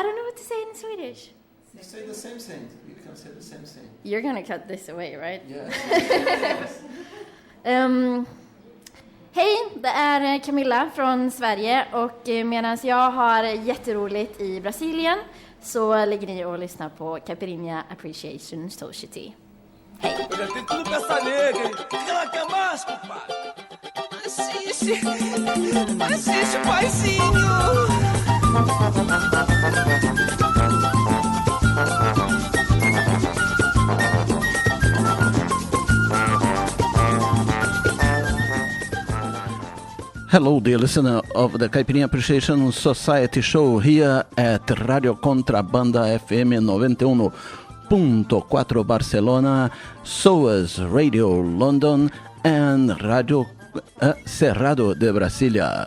I don't know what to say in Swedish. You say the same thing. You can say the same thing. You're gonna cut this away, right? Yes. Hej, det är Camilla från Sverige och medan jag har jätteroligt i Brasilien så ligger ni och lyssnar på Caipirinha Appreciation Society. Hej! Eu já tenho tudo pra essa nega, hein? O que ela quer mais, compadre? Assiste, paizinho! Hello, dear listener of the Caipirinha Appreciation Society show here at Radio Contrabanda FM 91.4 Barcelona, SOAS Radio London, and Radio Cerrado de Brasilia.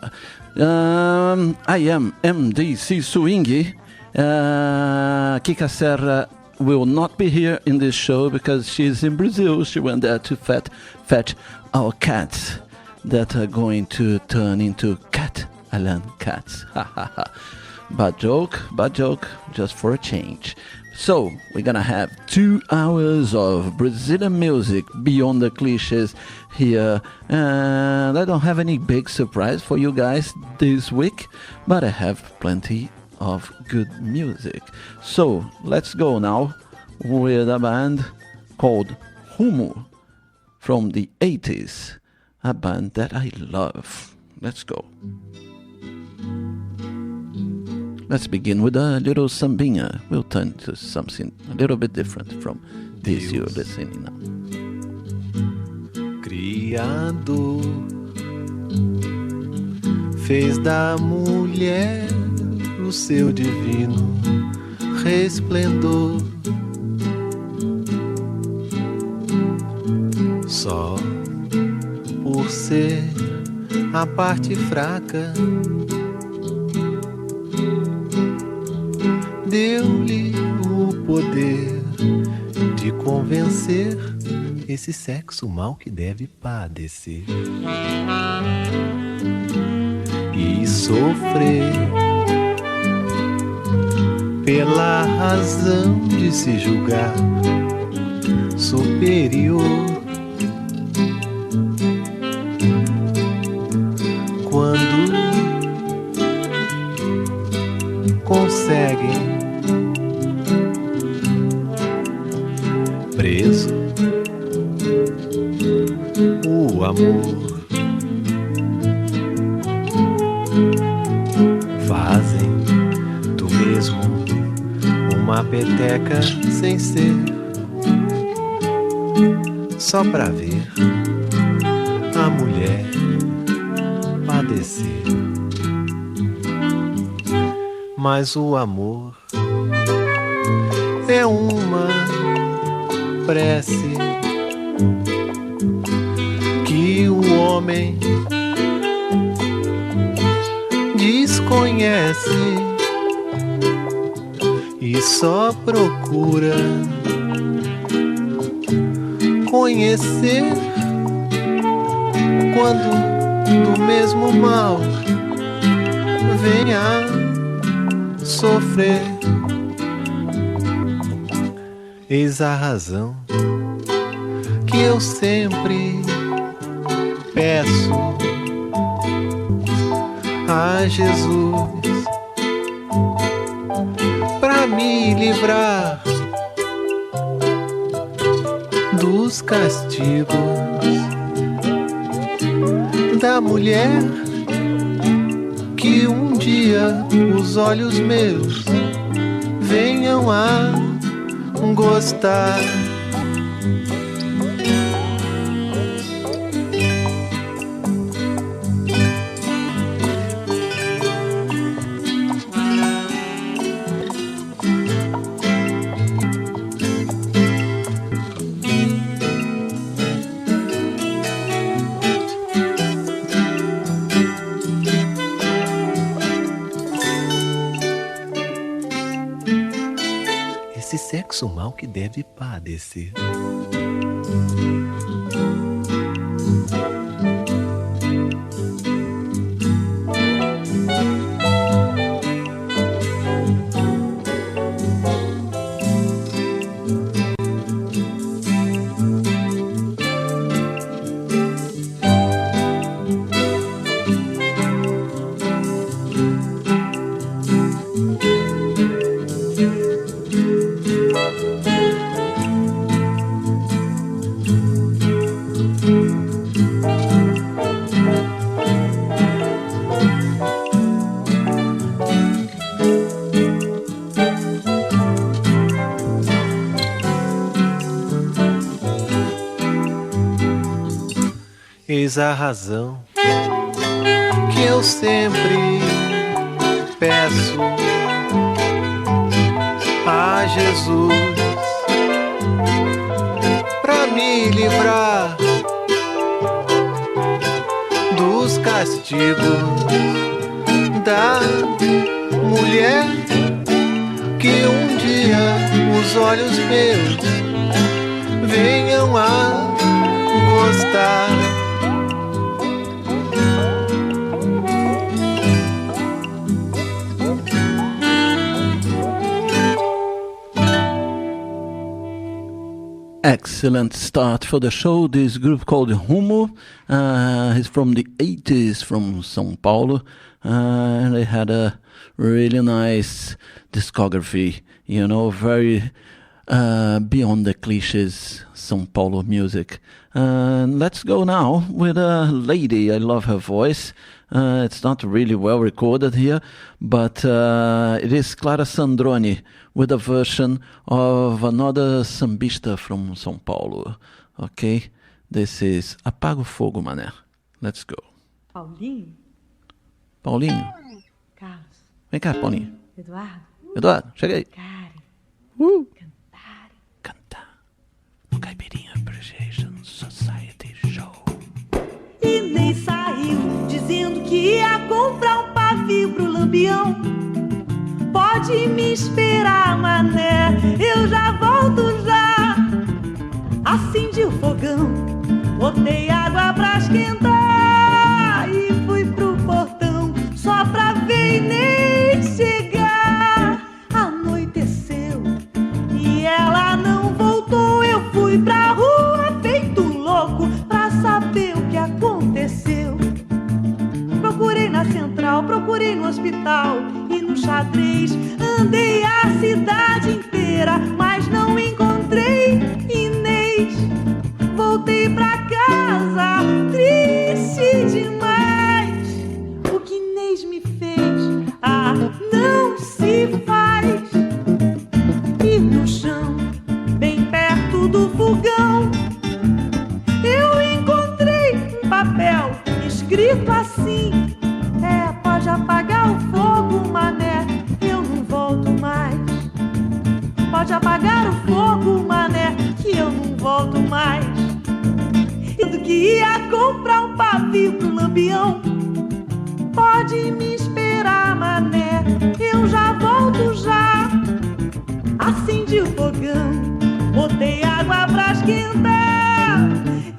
I am MDC Swingy. Kika Serra will not be here in this show because she's in Brazil. She went there to fetch our cats that are going to turn into Catalan cats. Bad joke, just for a change. So, we're gonna have 2 hours of Brazilian music beyond the cliches here. And I don't have any big surprise for you guys this week, but I have plenty of good music. So, let's go now with a band called Rumo from the 80s. A band that I love. Let's go. Let's begin with a little sambinha. We'll turn to something a little bit different from this you're listening now. Criador fez da mulher o seu divino resplendor. Só por ser a parte fraca, deu-lhe o poder de convencer esse sexo mal que deve padecer e sofrer pela razão de se julgar superior. Quando conseguem preso o amor, fazem do mesmo uma peteca sem ser, só pra ver a mulher padecer. Mas o amor é uma prece que o homem desconhece e só procura conhecer quando do mesmo mal venha sofrer. Eis a razão que eu sempre peço a Jesus pra me livrar dos castigos da mulher que um dia os olhos meus venham a gostar. Sexo mal que deve padecer. Eis a razão que eu sempre peço a Jesus pra me livrar dos castigos da mulher que um dia os olhos meus venham a gostar. Excellent start for the show. This group called Rumo. He's from the 80s from São Paulo. And they had a really nice discography, you know, very beyond the cliches São Paulo music. Let's go now with a lady. I love her voice. It's not really well recorded here, but it is Clara Sandrone with a version of another sambista from São Paulo. Okay? This is Apaga o Fogo, Mané. Let's go. Paulinho? Paulinho. Carlos. Vem cá, Paulinho. Eduardo. Eduardo, chega aí. Karen. Cantar. Cantar. No Caipirinha Appreciation Society Show. Inês saiu dizendo que ia comprar um pavio pro Lampião. Pode me esperar, mané, eu já volto já. Acendi o fogão, botei água pra esquentar e fui pro portão só pra ver Inês chegar. Anoiteceu e ela não voltou. Eu fui pra rua feito louco pra saber o que aconteceu. Procurei na central, procurei no hospital e no xadrez. Andei a cidade inteira, mas não encontrei Inês. Voltei pra casa, triste demais. O que Inês me fez, não se faz. E no chão, bem perto do fogão, eu encontrei um papel escrito assim: pode apagar o fogo, mané, eu não volto mais. Pode apagar o fogo, mané, que eu não volto mais. E do que ia comprar um pavio pro Lampião. Pode me esperar, mané, eu já volto já. Acendi o fogão, botei água pra esquentar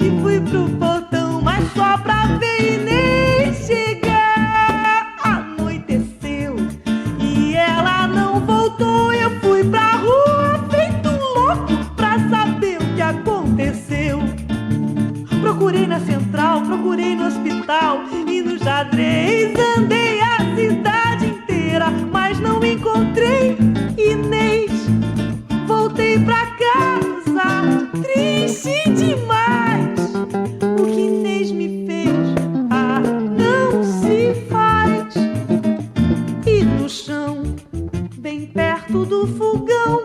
e fui pro portão, mas só pra ver Inês chegar. Anoiteceu e ela não voltou. Eu fui pra rua feito louco pra saber o que aconteceu. Procurei na central, procurei no hospital e no xadrez. Andei a cidade inteira, mas não encontrei Inês. Voltei pra casa, triste demais. O que Inês me fez, não se faz. E no chão, bem perto do fogão,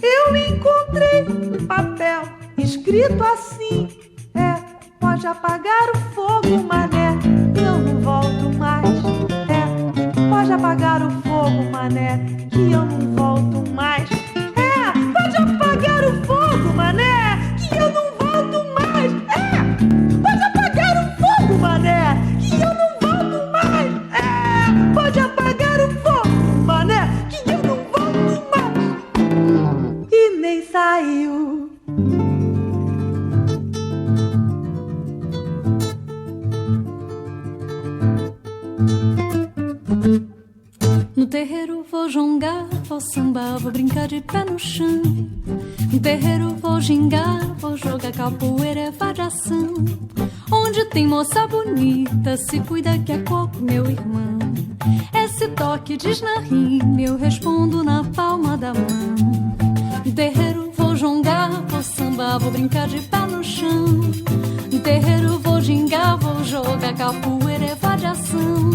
eu encontrei um papel escrito assim: pode apagar o fogo, mané, eu não volto mais. Pode apagar o fogo, mané, que eu não volto mais. Pode apagar o fogo, mané, que eu não volto mais. Pode apagar o fogo, mané, que eu não volto mais. Pode apagar o fogo, mané, que eu não volto mais. E nem saiu. No terreiro vou jongar, vou sambar, vou brincar de pé no chão. No terreiro vou gingar, vou jogar capoeira, é variação. Onde tem moça bonita, se cuida que é coco, meu irmão. É Esse toque diz na rima, eu respondo na palma da mão. No terreiro vou jongar, vou sambar, vou brincar de pé no chão. No terreiro vou gingar, vou jogar capoeira, é vadiação.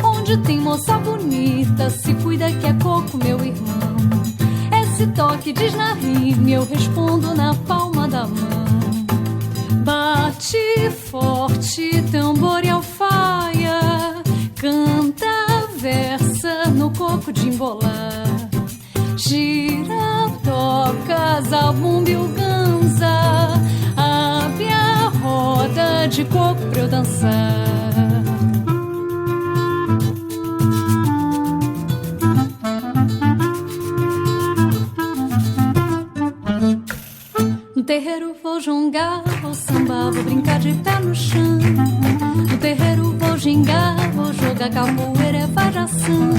Onde tem moça bonita, se cuida que é coco, meu irmão. Esse toque diz na rima, eu respondo na palma da mão. Bate forte, tambor e alfaia, canta, versa no coco de embolar. Gira, toca, zabumba e o ganza, abre a roda de coco pra eu dançar. No terreiro vou jongar, vou sambar, vou brincar de pé no chão. No terreiro vou gingar, vou jogar capoeira, é vadiação.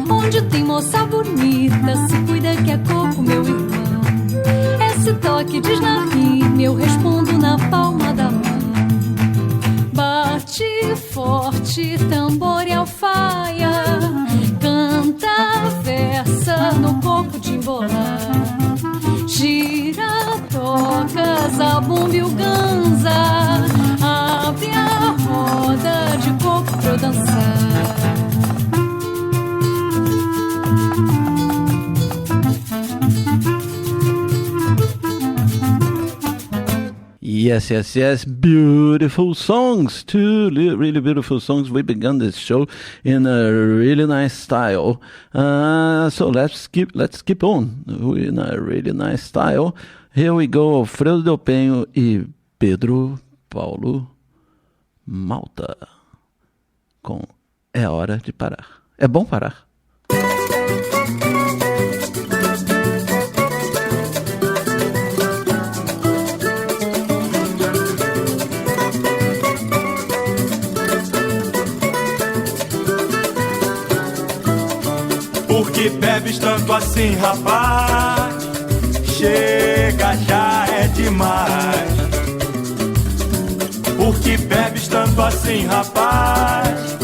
Onde tem moça bonita, se cuida que é coco, meu irmão. Esse toque diz na rima, eu respondo na palma da mão. Bate forte, tambor e alfaia, canta, versa no coco de embolar. Gira, toca, zabumba e o ganza, abre a roda de coco pra eu dançar. Yes, yes, yes. Beautiful songs. Two really beautiful songs. We began this show in a really nice style. So let's keep on in a really nice style. Here we go. Alfredo Del Penho e Pedro Paulo Malta com É Hora de Parar. É bom parar. Por que bebes tanto assim, rapaz? Chega, já é demais. Por que bebes tanto assim, rapaz?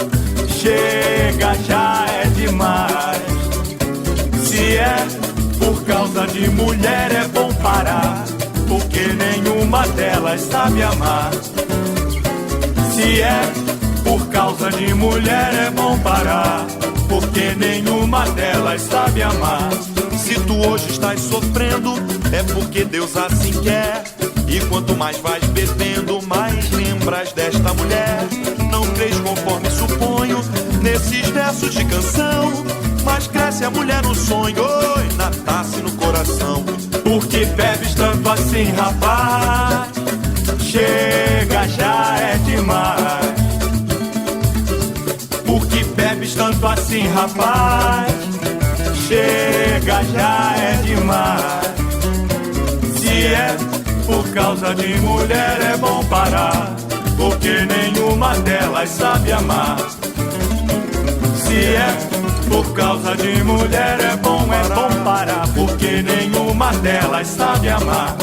Chega, já é demais. Se é por causa de mulher é bom parar, porque nenhuma delas sabe amar. Se é por causa de mulher é bom parar, porque nenhuma delas sabe amar. Se tu hoje estás sofrendo, é porque Deus assim quer. E quanto mais vais bebendo, mais lembras desta mulher. Não crês conforme suponho nesses versos de canção, mas cresce a mulher no sonho, oi, na taça e no coração. Por que bebes tanto assim, rapaz? Chega, já é demais. Por que bebes tanto assim, rapaz? Chega, já é demais. Se é por causa de mulher é bom parar, porque nenhuma delas sabe amar. Se é por causa de mulher é bom parar, porque nenhuma delas sabe amar.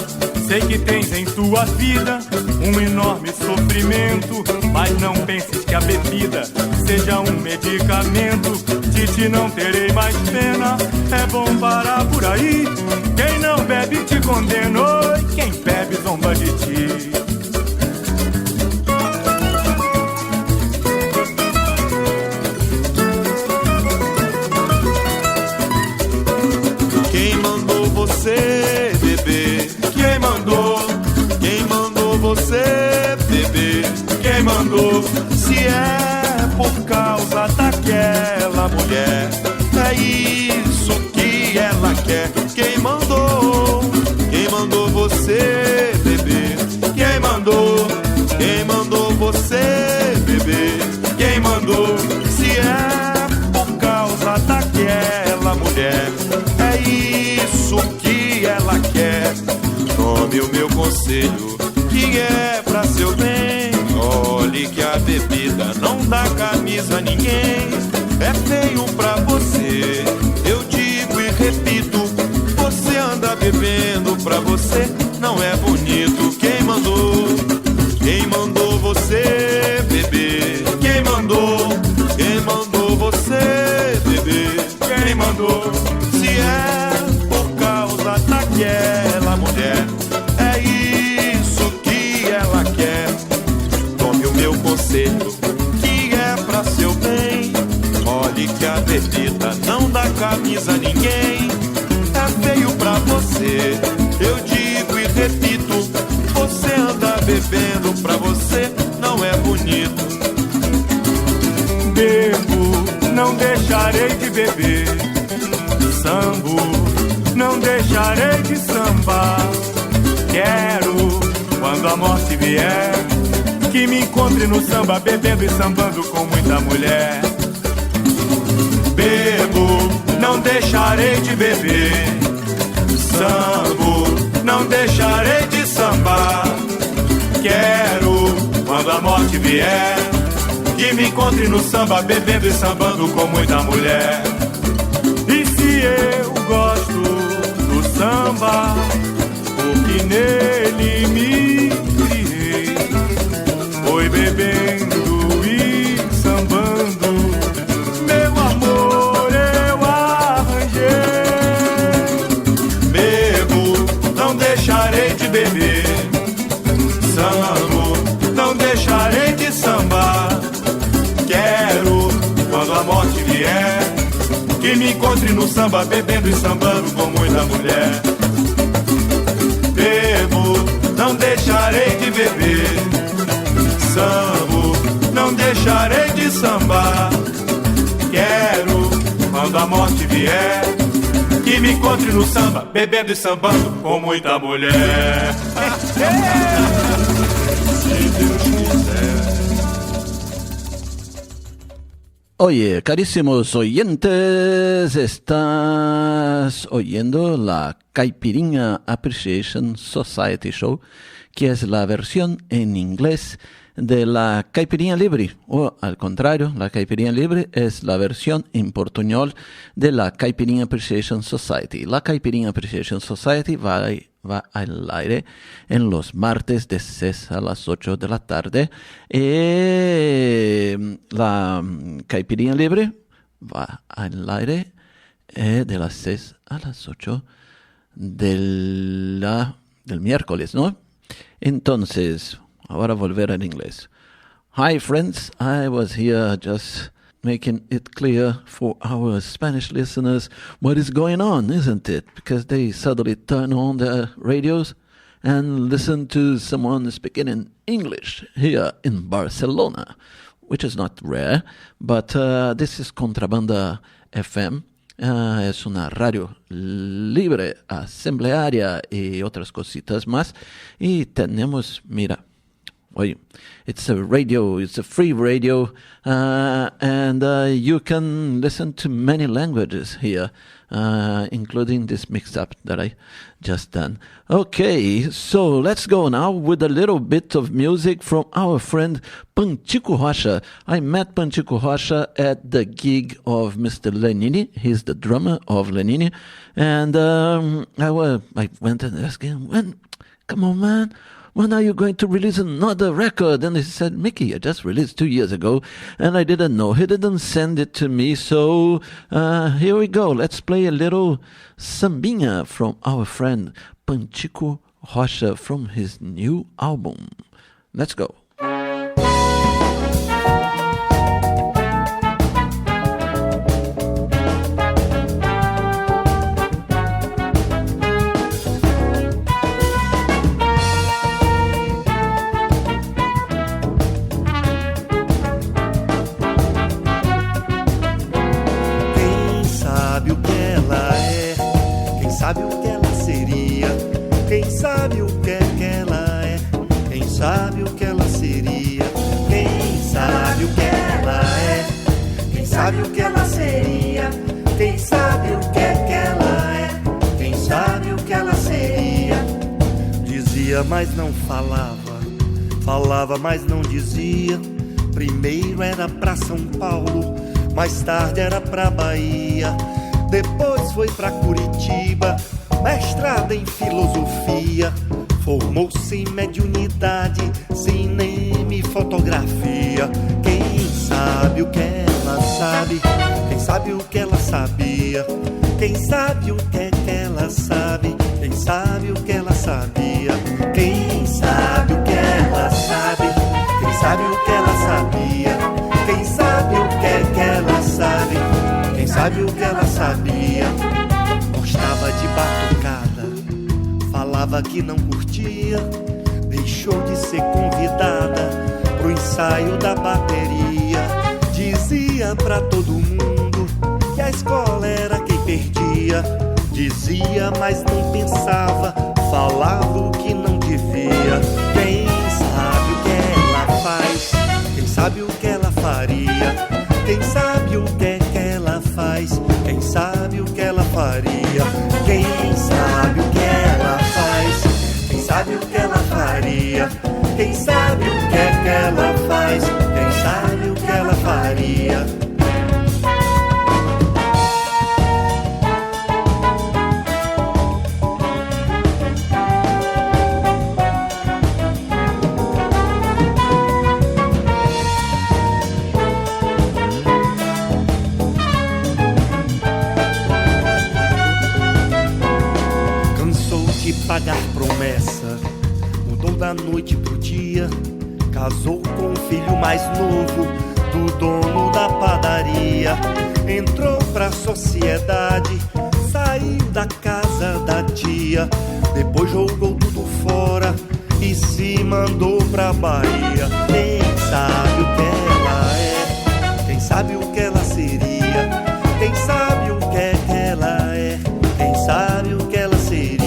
Sei que tens em tua vida um enorme sofrimento, mas não penses que a bebida seja um medicamento. De ti não terei mais pena, é bom parar por aí. Quem não bebe te condena, oi, quem bebe zomba de ti. Quem mandou você beber? Quem mandou? Quem mandou você beber? Quem mandou? Se é por causa daquela mulher, é isso que ela quer. Quem mandou? Quem mandou você beber? Quem mandou? Quem mandou você beber? Quem mandou? Se é por causa daquela mulher, é isso que ela quer. Tome o meu conselho, que é pra seu bem. Olhe que a bebida não dá camisa a ninguém. É feio pra você, eu digo e repito. Você anda bebendo, pra você não é bonito. Quem mandou? Quem mandou você beber? Quem mandou? Quem mandou você mandou. Se é por causa daquela mulher, é isso que ela quer. Tome o meu conselho, que é pra seu bem. Olhe que a bebida não dá camisa a ninguém. É feio pra você, eu digo e repito. Você anda bebendo, pra você não é bonito. Bebo, não deixarei de beber. Sambo, não deixarei de sambar. Quero, quando a morte vier, que me encontre no samba, bebendo e sambando com muita mulher. Bebo, não deixarei de beber. Sambo, não deixarei de sambar. Quero, quando a morte vier, que me encontre no samba, bebendo e sambando com muita mulher. E se eu gosto do samba, porque nele me criei, foi bebendo e sambando, meu amor eu arranjei. Bebo, não deixarei de beber. Sambo, não deixarei de sambar. Quero, quando a morte vier, que me encontre no samba, bebendo e sambando com muita mulher. Bebo, não deixarei de beber. Sambo, não deixarei de sambar. Quero, quando a morte vier, que me encontre no samba, bebendo e sambando com muita mulher. Se Deus quiser. Oye, carísimos oyentes, estás oyendo la Caipirinha Appreciation Society Show, que es la versión en inglés de la Caipirinha Libre, o al contrario, la Caipirinha Libre es la versión en portuñol de la Caipirinha Appreciation Society. La Caipirinha Appreciation Society va al aire en los martes de 6 a las 8 de la tarde. La Caipirinha Libre va al aire de las 6 a las 8 del miércoles, ¿no? Entonces, ahora volver al inglés. Hi friends, I was here just making it clear for our Spanish listeners what is going on, isn't it? Because they suddenly turn on their radios and listen to someone speaking in English here in Barcelona, which is not rare, but this is Contrabanda FM. Es una radio libre, asamblearia y otras cositas más. Y tenemos, mira, oye, it's a radio, it's a free radio, and you can listen to many languages here, including this mix-up that I just done. Okay, so let's go now with a little bit of music from our friend Panchico Rocha. I met Panchico Rocha at the gig of Mr. Lenini. He's the drummer of Lenini, and I went and asked him, come on, man, when are you going to release another record? And he said, Mickey, I just released 2 years ago, and I didn't know. He didn't send it to me, so here we go. Let's play a little sambinha from our friend Panchico Rocha from his new album. Let's go. Sabe o que ela seria? Quem sabe o que é que ela é? Quem sabe o que ela seria? Quem sabe o que ela é? Quem sabe o que ela seria? Quem sabe o que é que ela é? Quem sabe o que ela seria? Dizia, mas não falava. Falava, mas não dizia. Primeiro era pra São Paulo, mais tarde era pra Bahia. Depois foi pra Curitiba, mestrado em filosofia. Formou-se em mediunidade, cinema e fotografia. Quem sabe o que ela sabe? Quem sabe sabe o que ela sabia? Quem sabe o que é que ela sabe? Quem sabe o que ela sabia? Quem sabe o que ela sabe? Quem sabe o que ela sabia? Quem sabe o que é que ela sabe? Quem sabe o que ela sabia? Gostava de batucada, falava que não curtia, deixou de ser convidada pro ensaio da bateria. Dizia pra todo mundo que a escola era quem perdia. Dizia, mas não pensava, falava o que não devia. Quem sabe o que ela faz? Quem sabe o que ela faria? Quem sabe o que é que ela faz? Quem sabe o que ela faria? Quem sabe o que ela faz? Quem sabe o que ela faria? Quem sabe o que é que ela faz? Quem sabe o que ela faria? Pagar promessa, mudou da noite pro dia, casou com o filho mais novo do dono da padaria. Entrou pra sociedade, saiu da casa da tia, depois jogou tudo fora e se mandou pra Bahia. Quem sabe o que ela é? Quem sabe o que ela seria? Quem sabe o que é que ela é? Quem sabe o que ela seria?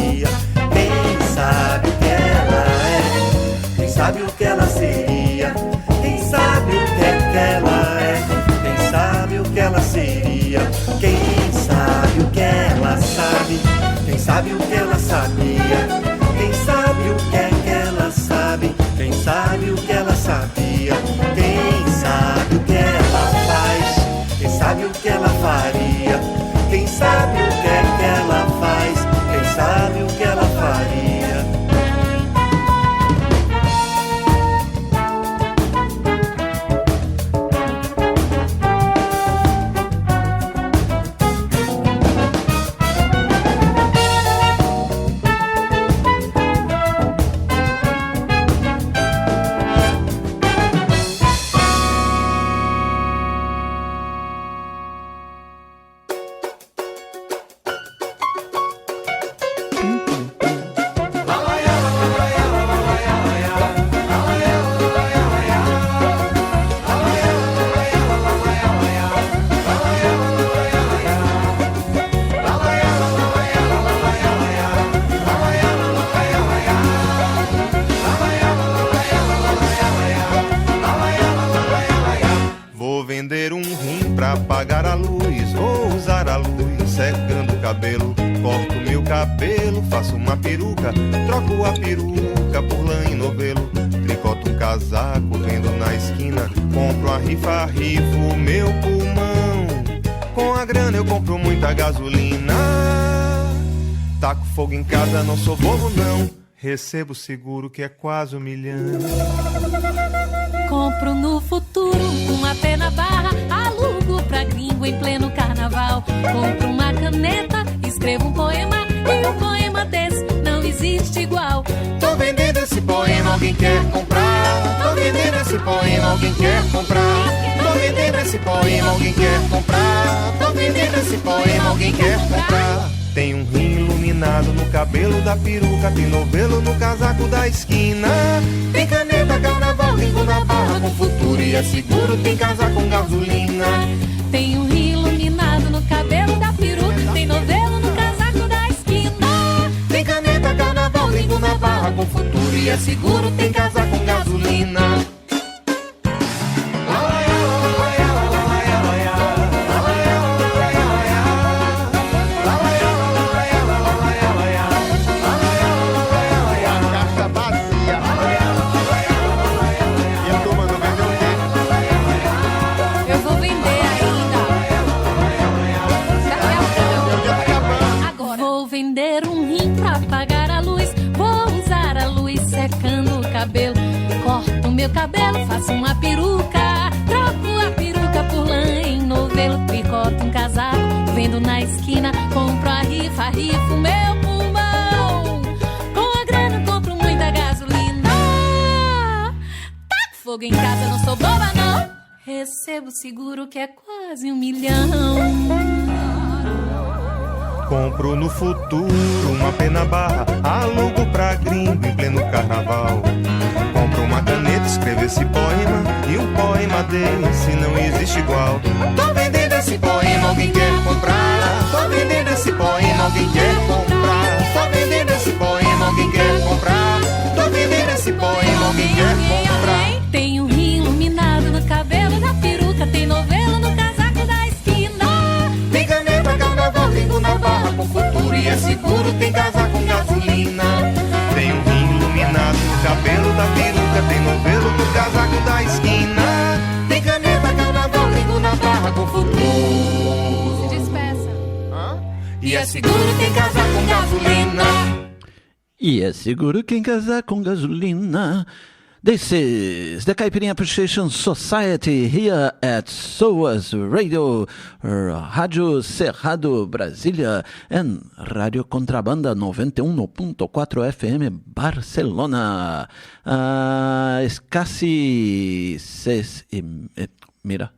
Sabe o que ela é? Quem sabe o que ela seria? Quem sabe o que é que ela é? Quem sabe o que ela seria? Quem sabe o que ela sabe? Quem sabe o que ela sabia? Quem sabe o que é que ela sabe? Quem sabe o que ela sabia? Quem sabe o que ela faz? Quem sabe o que ela faria? Quem sabe o que é que ela faz? Quem sabe o que ela faria? Faço uma peruca, troco a peruca por lã e novelo. Tricoto um casaco, vendo na esquina. Compro a rifa, rifo o meu pulmão. Com a grana eu compro muita gasolina. Taco fogo em casa, não sou bobo não. Recebo seguro que é quase 1 milhão. Compro no futuro uma pé na barra, alugo pra gringo em pleno carnaval. Compro uma caneta, escrevo um poema, e um poema desse não existe igual. Tô vendendo esse poema, alguém quer comprar? Tô vendendo esse poema, alguém quer comprar? Tô vendendo esse poema, alguém quer comprar? Tô vendendo esse poema, alguém quer comprar? Tem um rim iluminado no cabelo da peruca, tem novelo no casaco da esquina. Tem caneta, carnaval, gringo na barra, com futuro e é seguro, tem casa com gasolina. Tem um rim iluminado no cabelo da peruca, tem novelo no casaco da esquina. Tem caneta, carnaval, gringo na barra, com futuro e é seguro, tem casa com gasolina. Corto meu cabelo, faço uma peruca, troco a peruca por lã em novelo, tricoto um vendo na esquina. Compro a rifa, rifo meu pulmão. Com a grana compro muita gasolina. Taco fogo em casa, não sou boba não. Recebo seguro que é quase 1 milhão. Compro no futuro uma pena barra, alugo pra gringo em pleno carnaval. Compro uma caneta, escrevo esse poema, e um poema desse não existe igual. Tô vendendo esse poema, alguém quer comprar? Tô vendendo esse poema, alguém quer comprar? Tô vendendo esse poema, alguém quer comprar? Tô vendendo esse poema, alguém quer comprar? Tem um rim iluminado no cabelo da peruca, tem novelo no casaco da esquina. Tem caneta, carnaval, gringo na barra com futuro e é seguro, tem casa com gasolina. Tem um rim iluminado no cabelo da peruca, tem novelo no casaco da esquina. Tem caneta, carnaval, gringo na barra com futuro. Se despeça. E é seguro, tem casa com gasolina. E é seguro quem casar com gasolina. This is the Caipirinha Appreciation Society here at SOAS Radio, Rádio Cerrado Brasília, and Rádio Contrabanda 91.4 FM Barcelona. Es casi mira.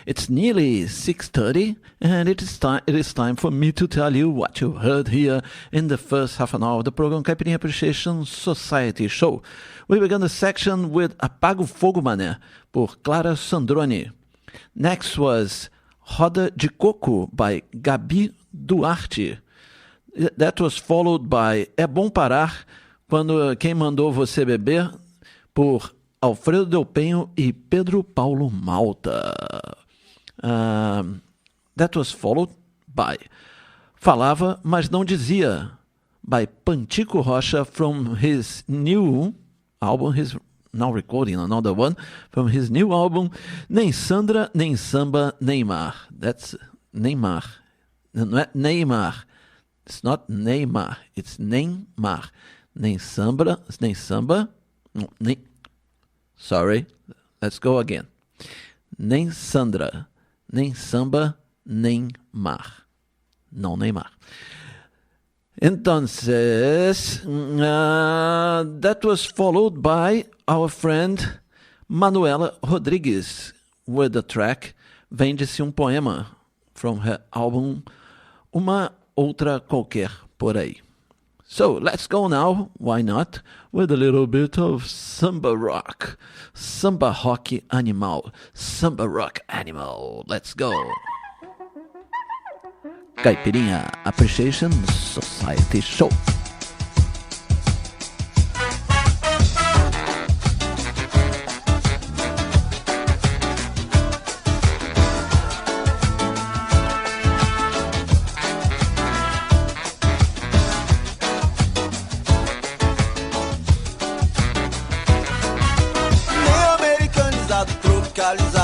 It's nearly 6:30, and it is time for me to tell you what you heard here in the first half an hour of the program Caipirinha Appreciation Society Show. We began the section with Apaga o Fogo Mané, por Clara Sandrone. Next was Roda de Coco by Gabi Duarte. That was followed by É Bom Parar, quando quem mandou você beber, por Alfredo Del Penho e Pedro Paulo Malta. That was followed by Falava, Mas Não Dizia, by Pantico Rocha, from his new album, he's now recording another one, from his new album, Nem Sandra, Nem Samba, Neymar. That's Neymar. Not Neymar. It's not Neymar, it's Neymar. Nem Samba, Nem Samba, nem... Sorry, let's go again. Nem Sandra, nem samba, nem mar. Não Neymar. Entonces, that was followed by our friend Manuela Rodrigues with the track Vende-se Poema, from her album Uma Outra Qualquer Por Aí. So, let's go now, why not, with a little bit of samba rock. Samba rock animal. Samba rock animal. Let's go. Caipirinha Appreciation Society Show.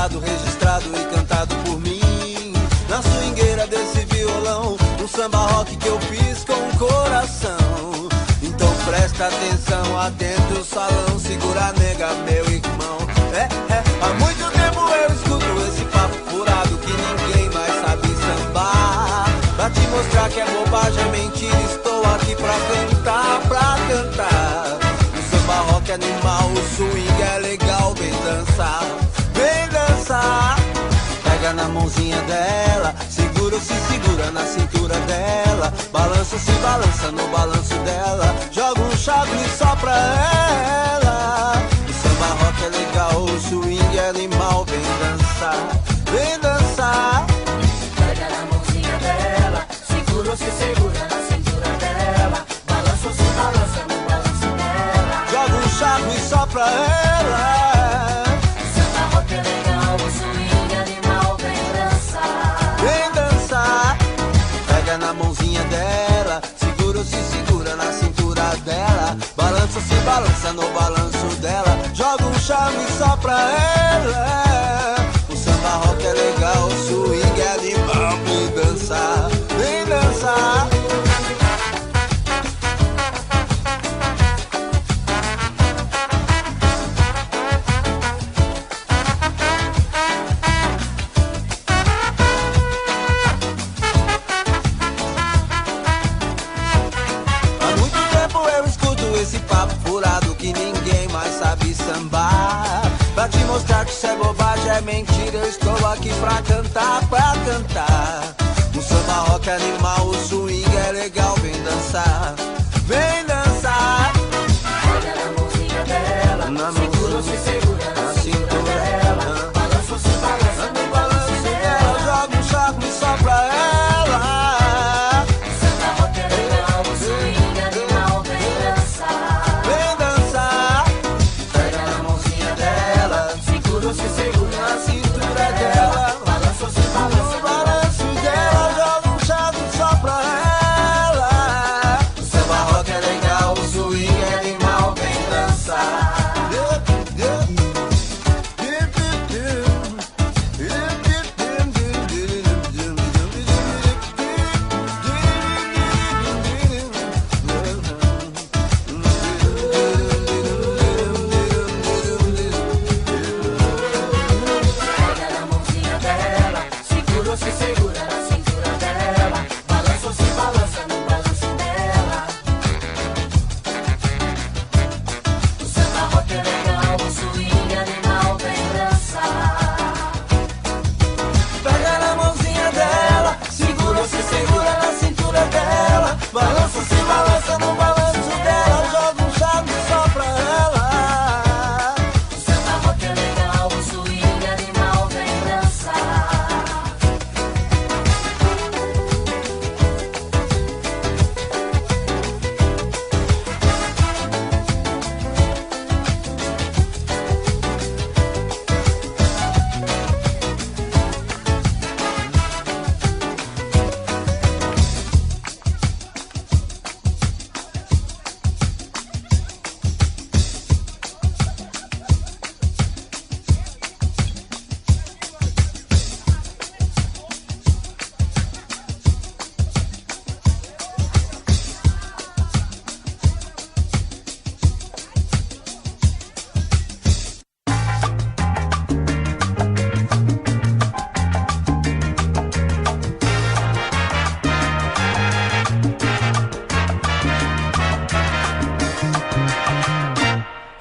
Registrado e cantado por mim na swingueira desse violão, um samba rock que eu fiz com o coração. Então presta atenção, atento o salão, segura a nega, meu irmão. Há muito tempo eu escuto esse papo furado que ninguém mais sabe sambar. Pra te mostrar que é bobagem, é mentira, estou aqui pra cantar, pra cantar. O samba rock é animal, o swing é legal, vem dançar. Vem dançar, pega na mãozinha dela, segura ou se segura na cintura dela, balança ou se balança no balanço dela, joga um chave só pra ela. O samba rock é legal, o swing é animal, vem dançar, vem dançar. Pega na mãozinha dela, segura ou se segura na cintura dela, balança ou se balança no balanço dela, joga um chave só pra ela. Na mãozinha dela, segura ou se segura na cintura dela, balança ou se balança no balanço dela, joga um charme só pra ela. O samba rock é legal, o swing é animal, vem dançar, vem dançar. te mostrar que isso é bobagem, é mentira. Eu estou aqui pra cantar, pra cantar. O samba rock é animal, o swing é legal, vem dançar. Vem dançar. Olha na mãozinha dela, Na segura, se segura na cintura dela. Balança, se balança no balanço dela. Joga um charme só pra ela. O samba rock é legal, o swing é animal, vem dançar. Vem dançar. Pega na mãozinha dela, segura, se segura na cintura dela. Balança, se balança No balanço dela, joga um charme só pra ela. o samba rock é legal, o swing é animal, vem dançar. Pega na mãozinha dela, segura, se segura na cintura dela. Balança, se balança no balanço dela. O samba rock é legal, o swing animal, vem dançar. Pega na mãozinha dela, segura, se segura na cintura dela. Balança, se balança no balanço dela, joga um charme só pra ela. O samba rock é legal, o swing animal, vem dançar.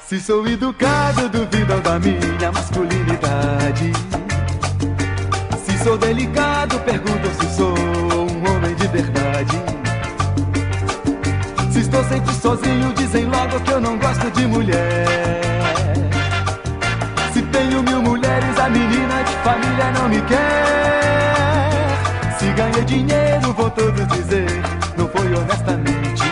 Se sou educado, duvidam da minha masculinidade. Se sou delicado, perguntam se sou um homem de verdade. Se estou sempre sozinho, dizem logo que eu não gosto de mulher. Se tenho 1000 mulheres, a menina de família não me quer. Se ganhei dinheiro, vão todos dizer, não foi honestamente.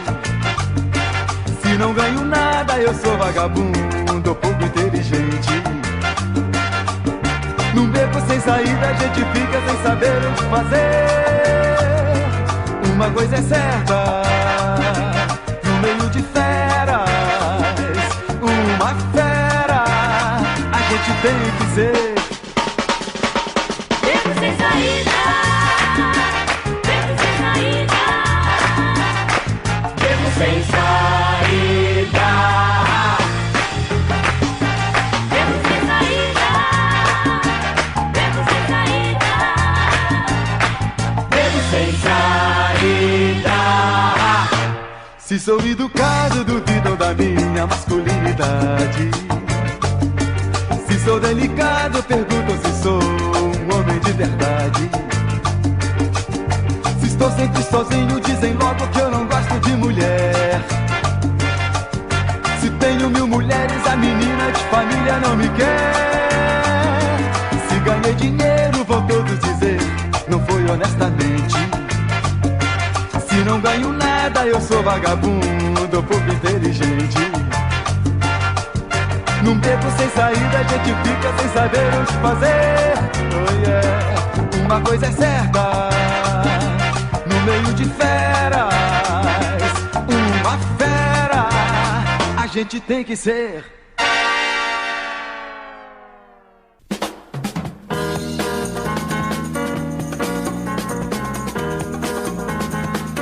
Se não ganho nada, eu sou vagabundo, pouco inteligente. Num beco sem saída, a gente fica sem saber o que fazer. Uma coisa é certa, no meio de feras, uma fera, a gente tem que ser. Beco sem saída, beco sem saída, beco sem saída. Se sou educado, duvidam da minha masculinidade. Se sou delicado, perguntam se sou um homem de verdade. Se estou sempre sozinho, dizem logo que eu não gosto de mulher. Se tenho 1000 mulheres, a menina de família não me quer. Se ganhei dinheiro, vão todos dizer, não foi honestamente. Se não ganho nada, eu sou vagabundo, pouco inteligente. Num beco sem saída, a gente fica sem saber o que fazer. Oh yeah. Uma coisa é certa, no meio de feras, uma fera, a gente tem que ser.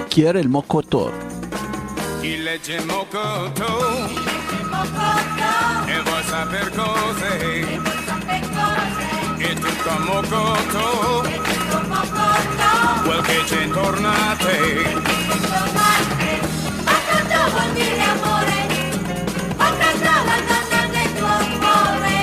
Chi era il Mocotò? Il legge Mocotò e vuoi saper cose, e tutto a Mocotò, quel che c'è intorno a te. Mocotò vuol dire amore, Mocotò la donna del tuo cuore.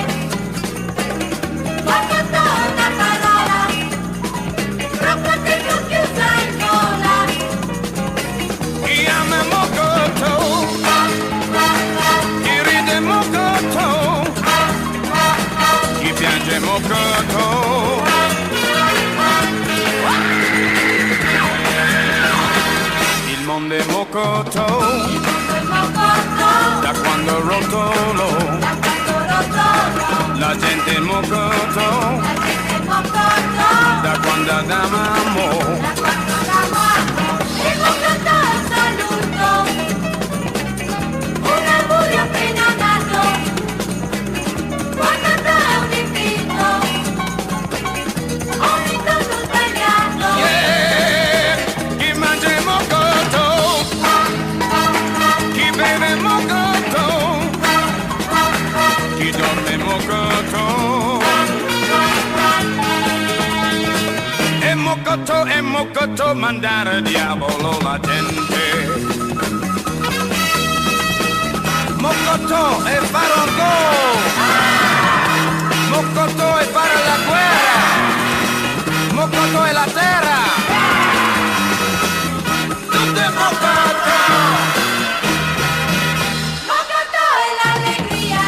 grande mocoto, da quando rotolo, la gente mocoto, da quando amamo. Il mocoto è un saluto, un augurio appena nato, mocoto è un invito, un invito sbagliato. Yeah, chi mangia il mocoto, chi beve il mocoto, chi dorme il mocoto. E mocoto mandare al diavolo la gente. Mocoto e fare un gol. Mocoto e fare la guerra. Mocoto e la terra. Tutto è mocoto. Mocoto è l'allegria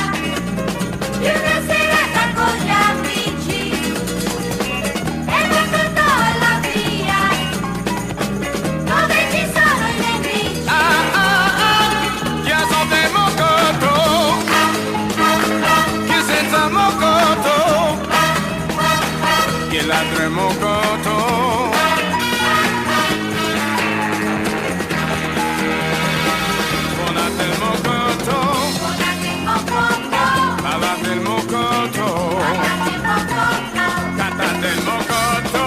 di una serata con gli amici. E mocoto è la via dove ci sono i nemici. Chi assolve il mocoto, chi senza mocoto, chi ladra il mocoto. Suonate il mocoto, ballate il mocoto, cantate il mocoto,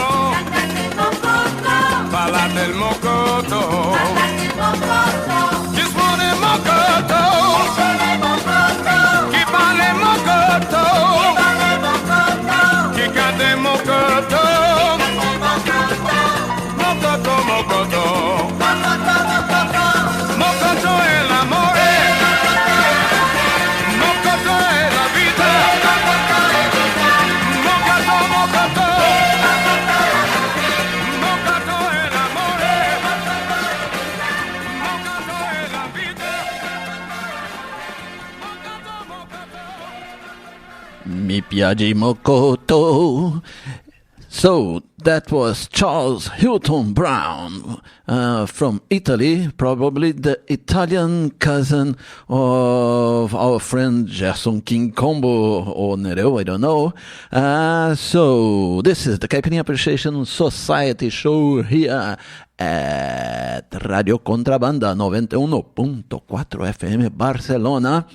ballate il mocoto. Chi suona il mocoto, chi balla il mocoto, chi canta il mocoto. Mocoto, mocoto, mocoto è l'amore, mocoto è la vita, mocoto, mocoto, mocoto è l'amore, mocoto è la vita, mocoto, mocoto. Mi piace mocoto. So that was Charles Hilton Brown from Italy, probably the Italian cousin of our friend Gerson King Combo or Nereu, I don't know. So this is the Caipirinha Appreciation Society show here at Radio Contrabanda 91.4 FM Barcelona.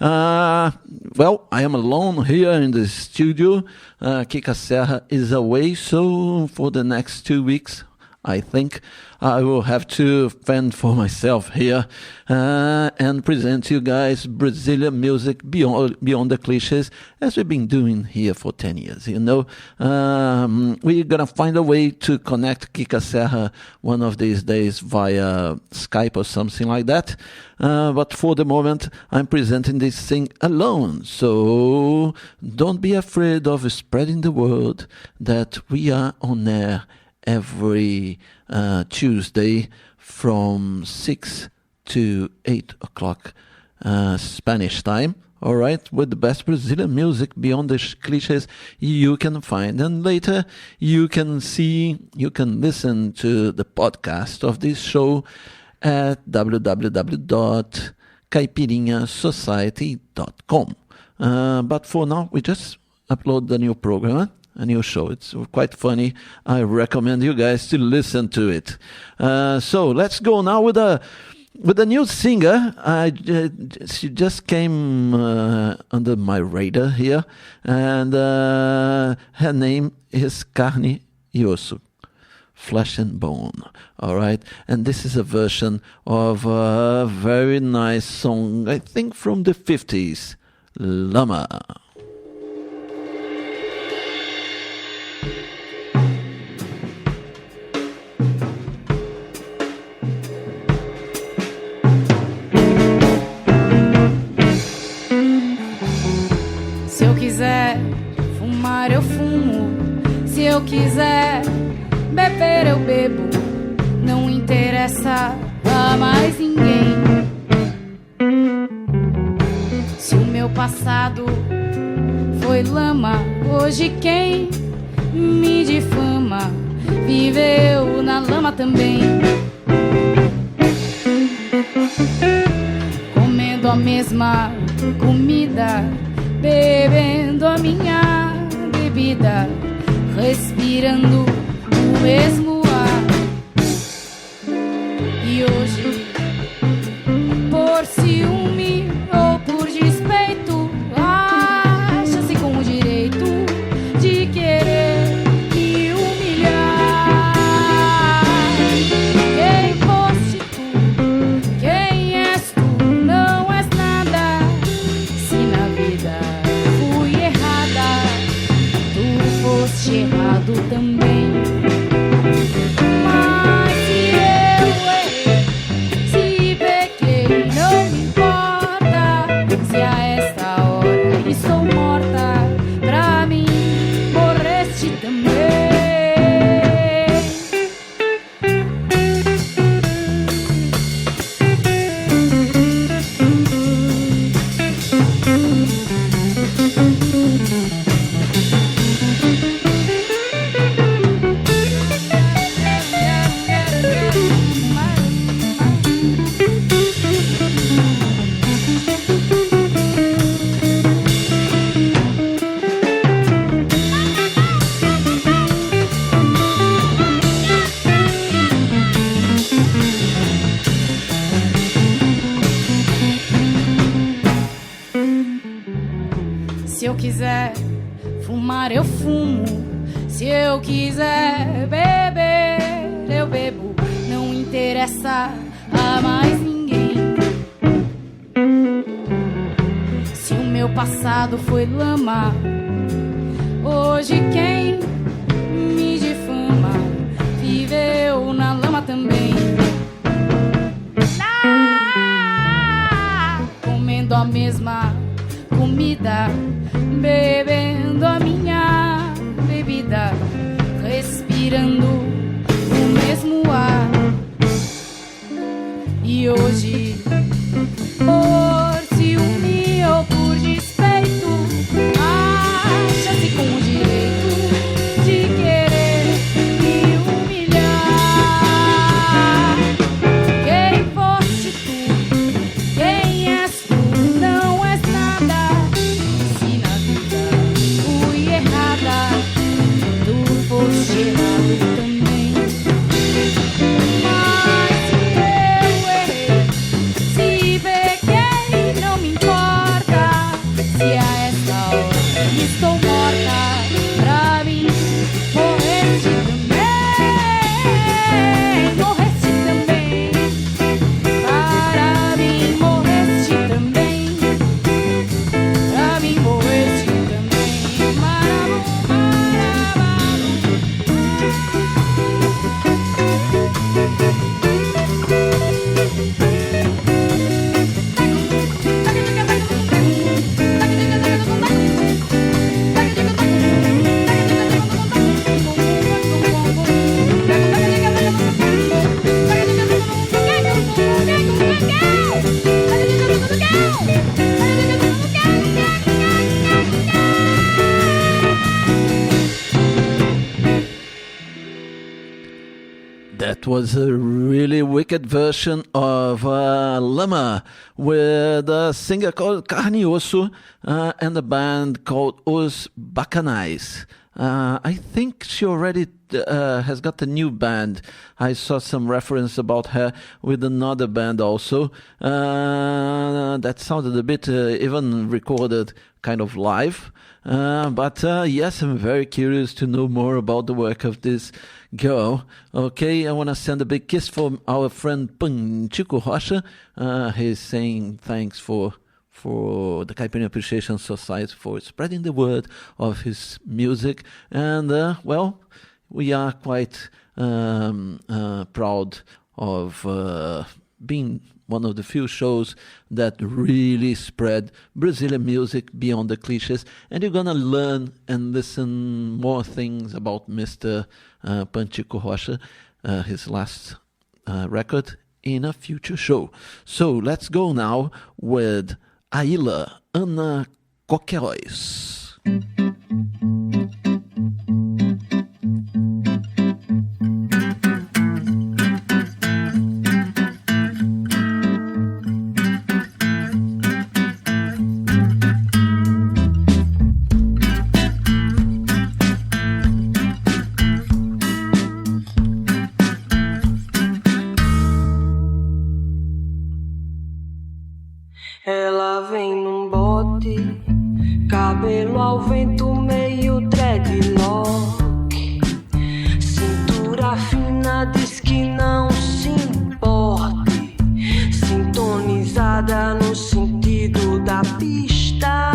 Well, I am alone here in the studio. Kika Serra is away, so for the next 2 weeks, I think I will have to fend for myself here and present you guys Brazilian music beyond the cliches, as we've been doing here for 10 years. You know, we're gonna find a way to connect Kika Serra one of these days via Skype or something like that. But for the moment, I'm presenting this thing alone. So don't be afraid of spreading the word that we are on air every Tuesday from 6 to 8 o'clock Spanish time. All right, with the best Brazilian music beyond the cliches you can find. And later you can listen to the podcast of this show at www.caipirinhasociety.com. But for now, we just upload the new program, a new show. It's quite funny. I recommend you guys to listen to it. So let's go now with a new singer. She just came under my radar here, and her name is Carne e Osso, Flesh and Bone. All right, and this is a version of a very nice song, I think from the 50s, Lama. Se eu quiser fumar, eu fumo. Se eu quiser beber, eu bebo. Não interessa a mais ninguém. Se o meu passado foi lama, hoje quem me difama viveu na lama também. mesma comida, bebendo a minha bebida, respirando o mesmo ar. E hoje, por ciúme ou por despeito, acha-se com o direito de querer me humilhar. Quem foste tu? Quem és tu? Não és nada. Se na vida fui errada, tu foste errado também. Mas se eu errei, se pequei, não me importa. Se a esta hora estou morta, pra mim morreste também. Se eu quiser fumar, eu fumo. Se eu quiser beber, eu bebo. Não interessa a mais ninguém. Se o meu passado foi lama, hoje quem me difama viveu na lama também. Comendo a mesma comida, bebendo a minha bebida, respirando o mesmo ar. E hoje, por ciúme ou por despeito, acha-se com o direito de querer me humilhar. Quem foste tu? Quem és tu? Não és nada. Se na vida fui errada, tu foste errado também. Mas se eu errei, se pequei, não me importa. Se a esta hora estou morta, pra mim morreste também. Morreste também. Para mim morreste também. Pra mim morreste também. Marabu, That was a really wicked version of Lama with a singer called Carne e Osso and a band called Os Bacanais. I think she already has got a new band. I saw some reference about her with another band also. That sounded a bit even recorded kind of live. But yes, I'm very curious to know more about the work of this girl. Okay, I want to send a big kiss for our friend Panchico Rocha. He's saying thanks for the Caipirinha Appreciation Society for spreading the word of his music. And, well, we are quite proud of being one of the few shows that really spread Brazilian music beyond the cliches. And you're going to learn and listen more things about Mr. Panchico Rocha, his last record, in a future show. So let's go now with Aila Ana Coqueiros. cabelo ao vento meio dreadlock. Cintura fina diz que não se importe, sintonizada no sentido da pista.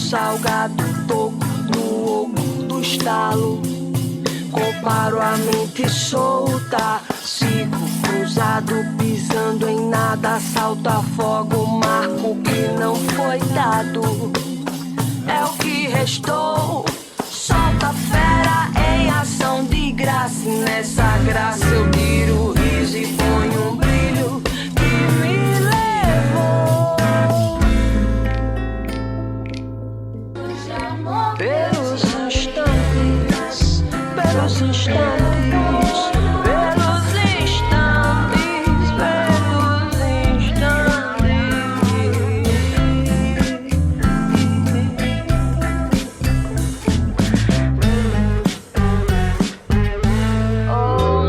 Salgado, toco no oco do estalo. Comparo a mente solta, sigo cruzado, pisando em nada. Salto, afogo, marco que não foi dado. É o que restou. Solta a fera em ação de graça. E nessa graça eu tiro o riso e ponho um brilho que me levou. Pelos instantes, pelos instantes, pelos instantes, pelos instantes. Oh,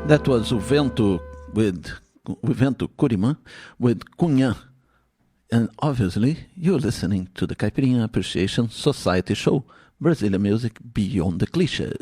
That was O Vento Curimã with Cunha. And obviously, you're listening to the Caipirinha Appreciation Society show, Brazilian music beyond the clichés.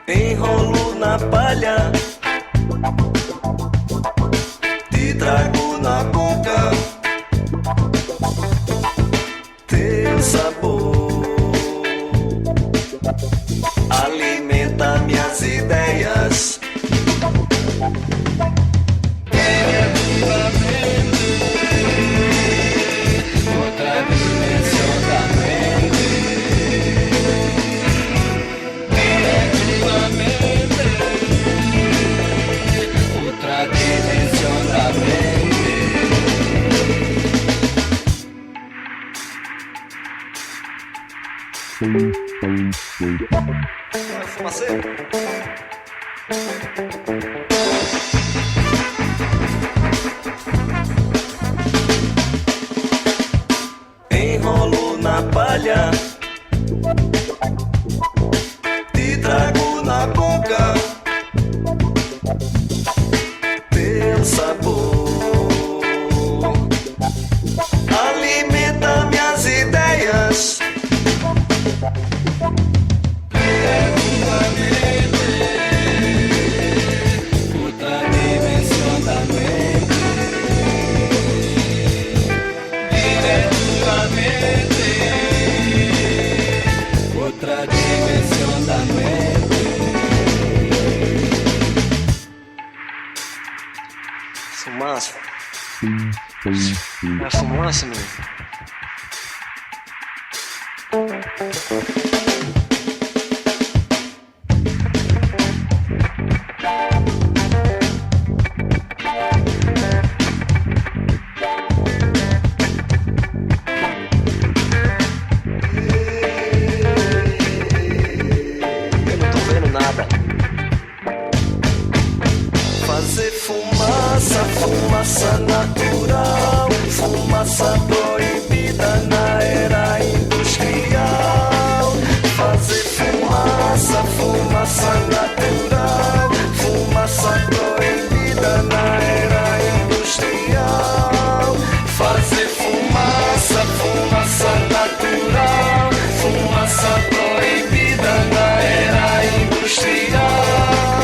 Enrolo na palha, te trago na boca teu sabor, alimenta minhas ideias. Outra dimensão da mente, outra dimensão da mente. Fumaceiro. Enrolo na palha, te trago na boca teu sabor, alimenta minhas ideias. Outra dimensão da mente, diretamente. Outra dimensão da mente. Fumaça. É fumaça, meu. Eu não tô vendo nada. Fazer fumaça, fumaça natural, fumaça proibida na era industrial. Fazer fumaça, fumaça natural, fumaça proibida na era industrial. Fazer fumaça, fumaça natural, fumaça proibida na era industrial.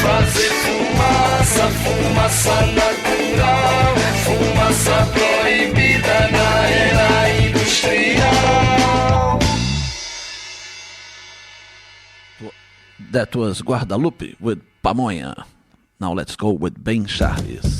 Fazer fumaça, fumaça natural, fumaça proibida na era industrial. That was Guadalupe with Pamonha. Now let's go with Ben Chaves.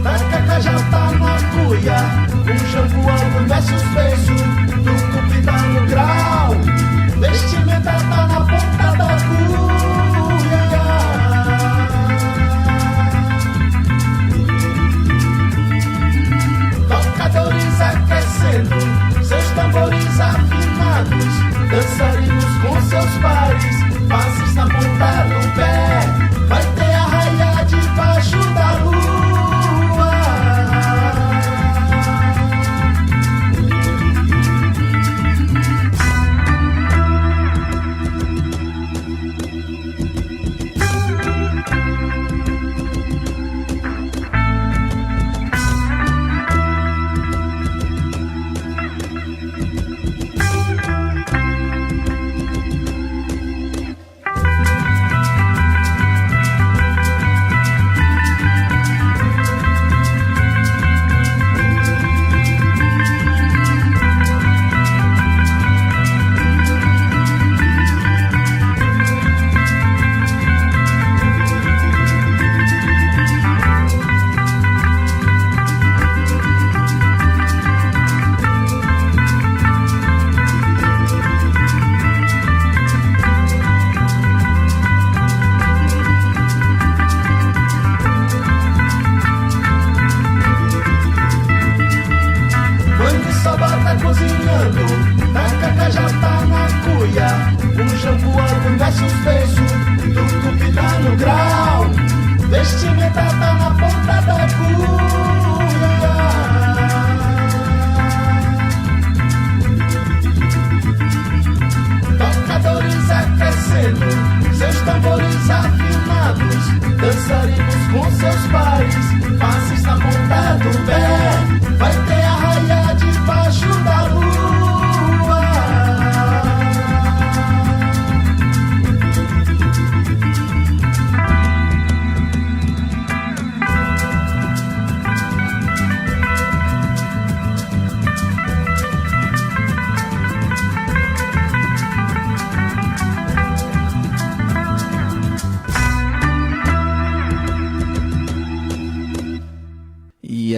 Tacacá já tá na cuia, o shampoo amolece os beiços, tucupi tá no grau, vestimenta tá na ponta da cuia. afinados, dançarinos com seus pares, passos na ponta do pé. Vai ter arraia debaixo da lua.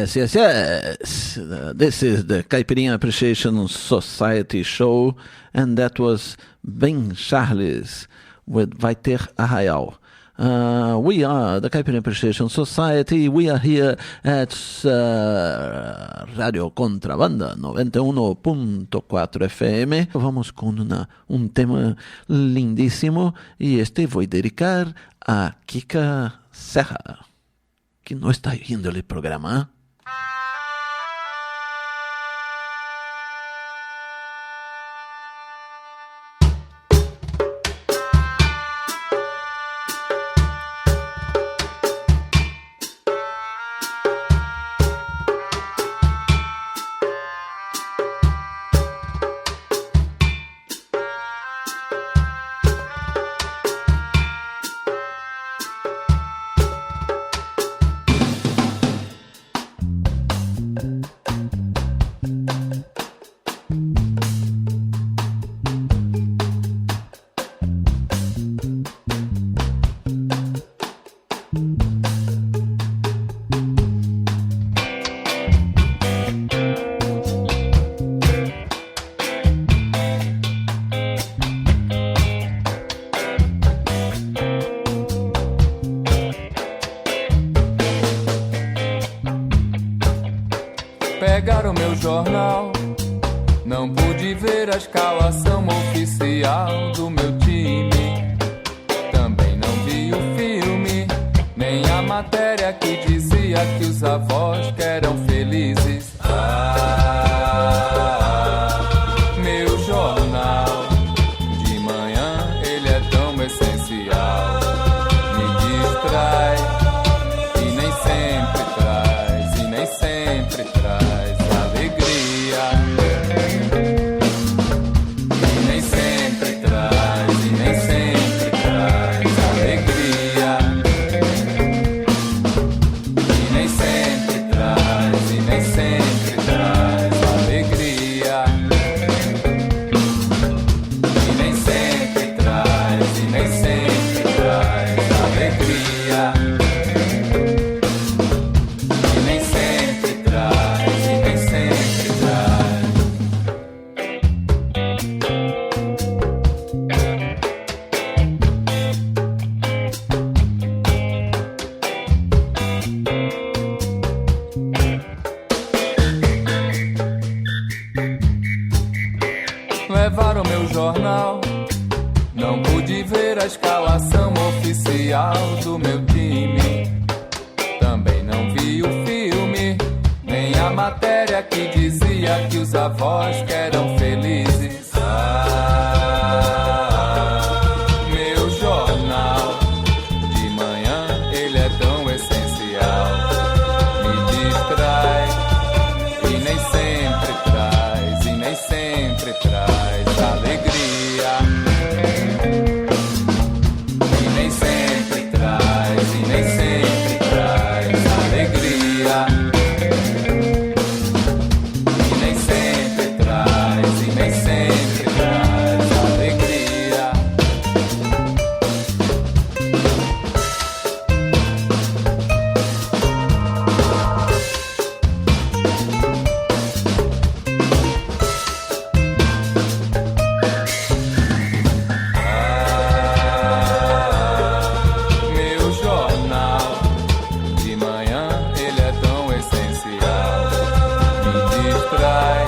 Yes. This is the Caipirinha Appreciation Society show, and that was Ben Charles with Vai Ter Arraial. We are the Caipirinha Appreciation Society. We are here at Radio Contrabanda 91.4 FM. Vamos com um tema lindíssimo, e este vou dedicar a Kika Serra, que não está vindo o programa. Pegaram meu jornal, não pude ver a escalação oficial do meu time. Também não vi o filme, nem a matéria que dizia que os avós que eram felizes. Meu jornal, de manhã ele é tão essencial. Me distrai e nem sempre traz alegria. E nem sempre traz alegria. E nem sempre traz. levaram meu jornal. Não pude ver a escalação oficial do meu time. Também não vi o filme, nem a matéria que dizia que os avós que eram felizes. Meu jornal de manhã, ele é tão essencial. Me distrai e nem sempre traz, e nem sempre traz alegria. E nem sempre traz, e nem sempre traz alegria. E nem sempre traz, e nem sempre traz alegria. Meu jornal de manhã, ele é tão essencial. Me distrai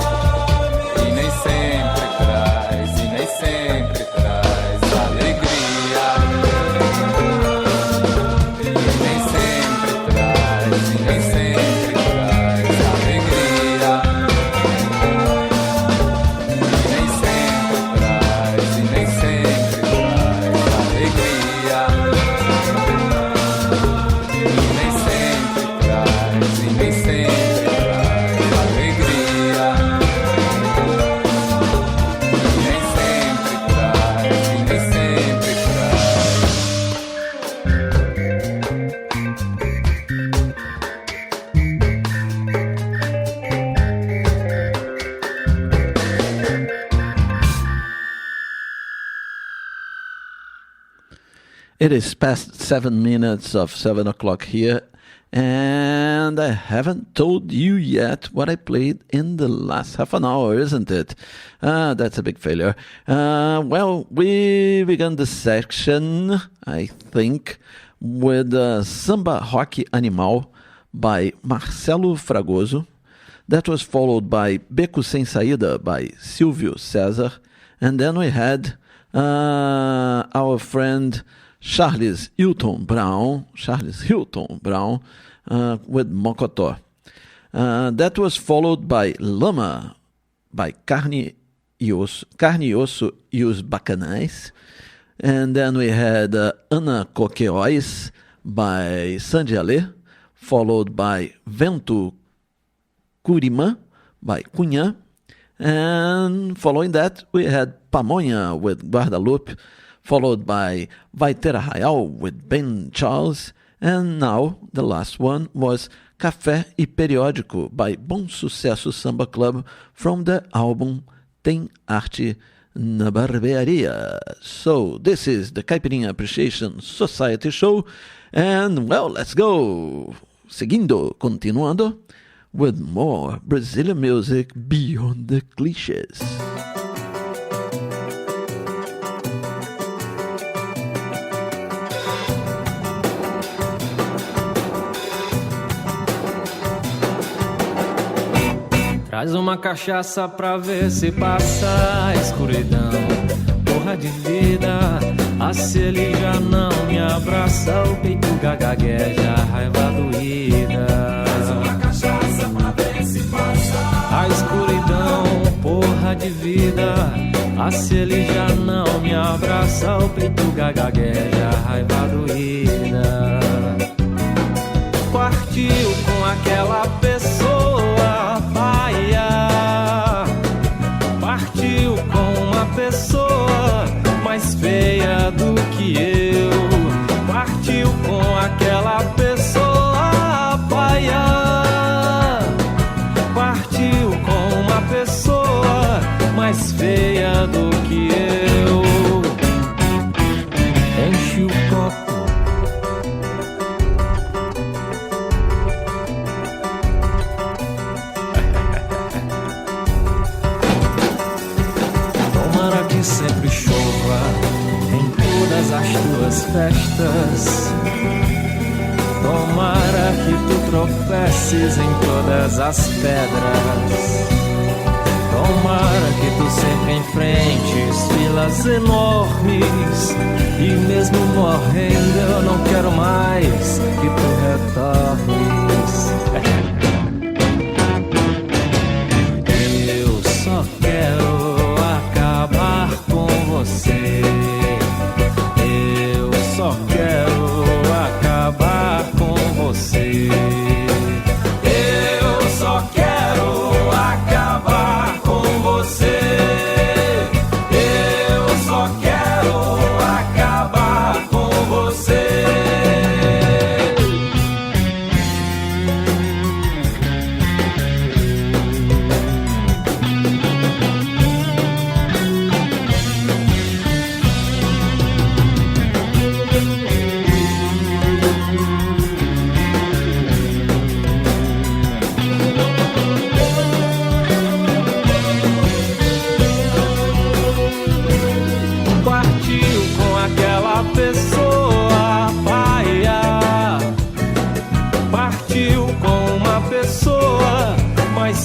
e nem sempre traz, e nem sempre traz alegria. E nem sempre traz, e nem sempre traz alegria. E nem sempre traz, e nem sempre traz alegria. E nem sempre traz, e nem sempre traz alegria. E nem sempre traz, e nem sempre It is past 7 minutes of 7 o'clock here, and I haven't told you yet what I played in the last half an hour, isn't it? That's a big failure. Well, we began the section, I think, with Samba Rock Animal by Marcelo Fragoso. That was followed by Beco Sem Saída by Silvio César. And then we had our friend Charles Hilton Brown with Mocotó. That was followed by Lama by Carne e Osso e os Bacanais. And then we had Ana Coqueóis by Sandy Alê, followed by Vento Curimã by Cunha. And following that, we had Pamonha with Guadalupe, followed by Vai Ter Arraial with Ben Charles. And now, the last one was Café e Periódico by Bom Sucesso Samba Club from the album Tem Arte na Barbearia. So, this is the Caipirinha Appreciation Society show. And, well, let's go! Continuando, with more Brazilian music beyond the clichés. Traz uma cachaça pra ver se passa a escuridão. Porra de vida, se ele já não me abraça, o peito gagagueja, a raiva doída. Traz uma cachaça pra ver se passa a escuridão. Porra de vida, se ele já não me abraça, o peito gagagueja, a raiva doída. Partiu com aquela pessoa paia, partiu com uma pessoa mais feia do que eu, partiu com aquela pessoa paia, partiu com uma pessoa mais feia do que eu. Enche o copo, sempre chova em todas as tuas festas. Tomara que tu tropeces em todas as pedras. Tomara que tu sempre em frente, filas enormes. E mesmo morrendo eu não quero mais que tu retornes. Eu só quero acabar com você. Eu só quero acabar com você. Eu só quero acabar com você. Eu só quero acabar com você.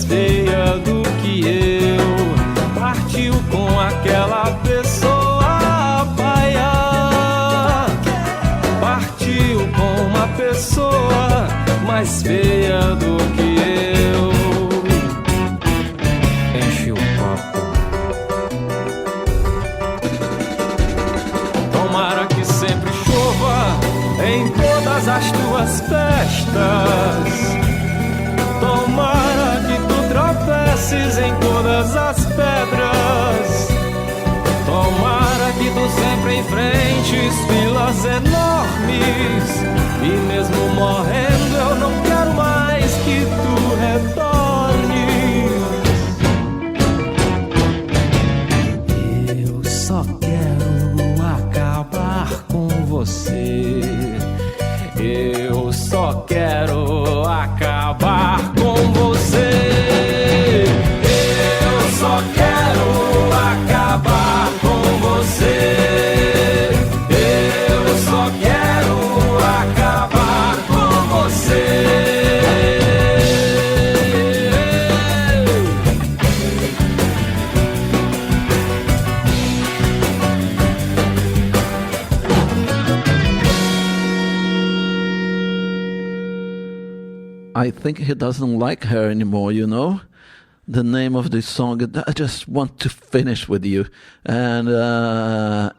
Feia do que eu, partiu com aquela pessoa paia, partiu com uma pessoa mais feia do que eu. Enche o copo. Tomara que sempre chova em todas as tuas festas. Tomara que tu tropeces em todas as pedras. Tomara que tu sempre enfrentes filas enormes. E mesmo morrendo eu não quero mais que tu retornes. Eu só quero acabar com você. Eu só quero acabar com você. Eu só quero acabar com você. Eu só quero acabar com você. I think he doesn't like her anymore, you know? The name of the song, I just want to finish with you. And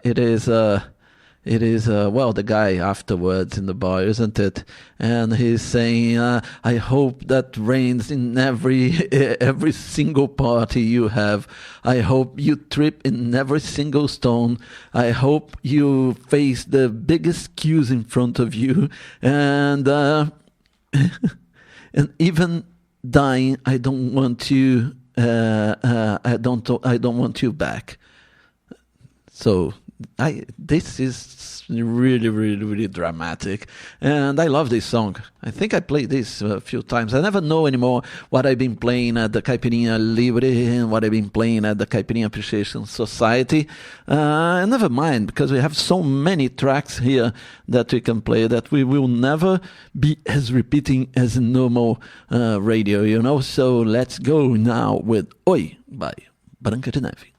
it is, well, the guy afterwards in the bar, isn't it? And he's saying, I hope that rains in every single party you have. I hope you trip in every single stone. I hope you face the biggest queues in front of you. And... and even dying, I don't want you. I don't want you back. So this is really, really, really dramatic, and I love this song. I think I played this a few times. I never know anymore what I've been playing at the Caipirinha Libre and what I've been playing at the Caipirinha Appreciation Society. Never mind, because we have so many tracks here that we can play that we will never be as repeating as in normal radio, you know. So let's go now with Oi by Branca de Neve.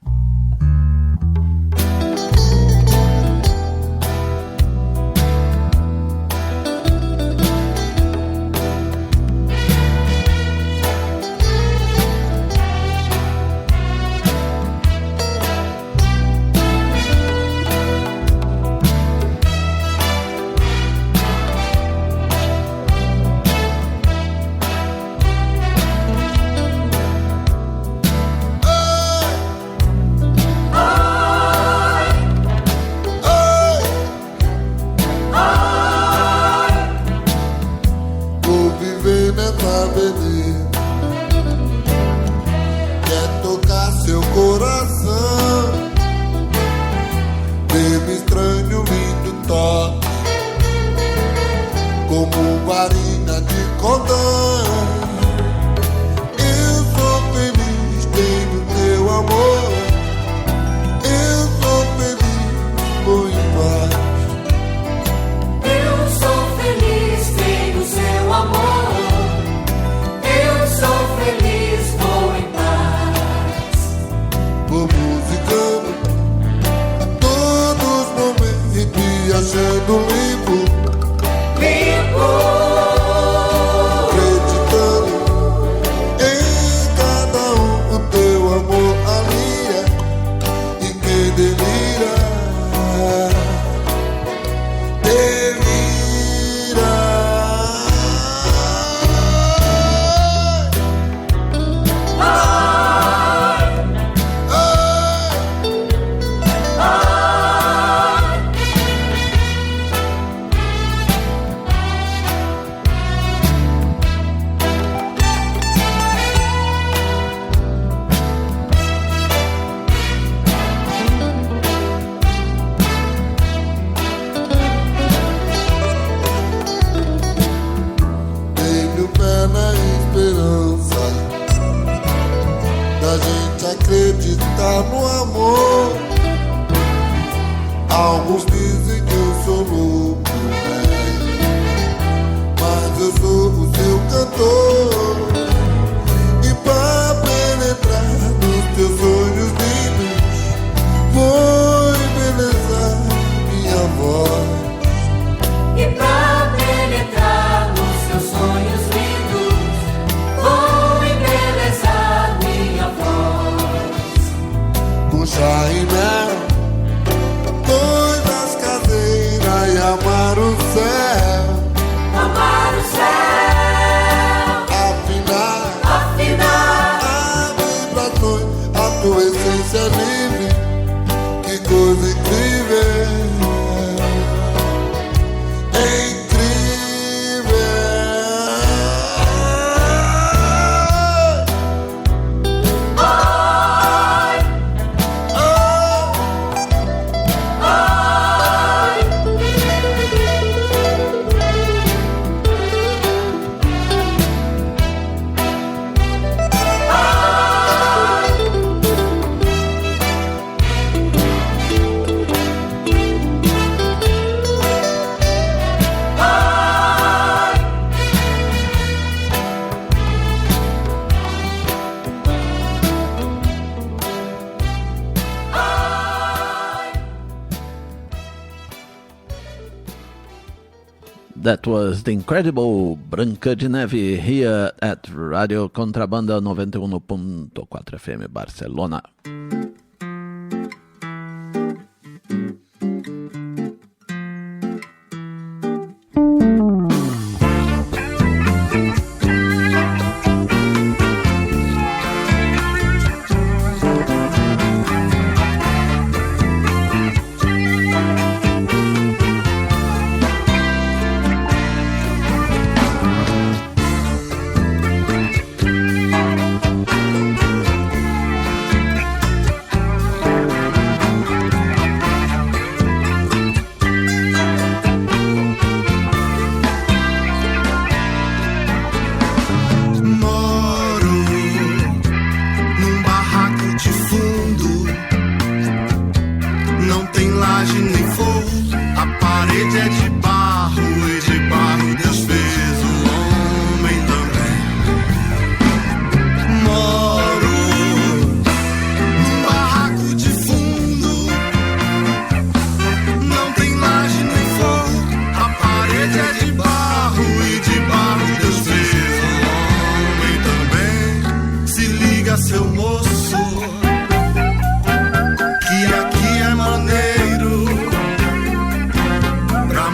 Alguns dizem que eu sou louco, mas eu sou o seu cantor. E pra penetrar nos teus sonhos lindos, vou embelezar minha voz. E pra penetrar nos seus sonhos lindos, vou embelezar minha voz. Puxa e mel, coisas caseiras e amar o céu. Amar o céu. Afinar as vibrações, a tua essência é livre. Que coisa incrível. That was the incredible Branca de Neve here at Radio Contrabanda 91.4 FM Barcelona. Pra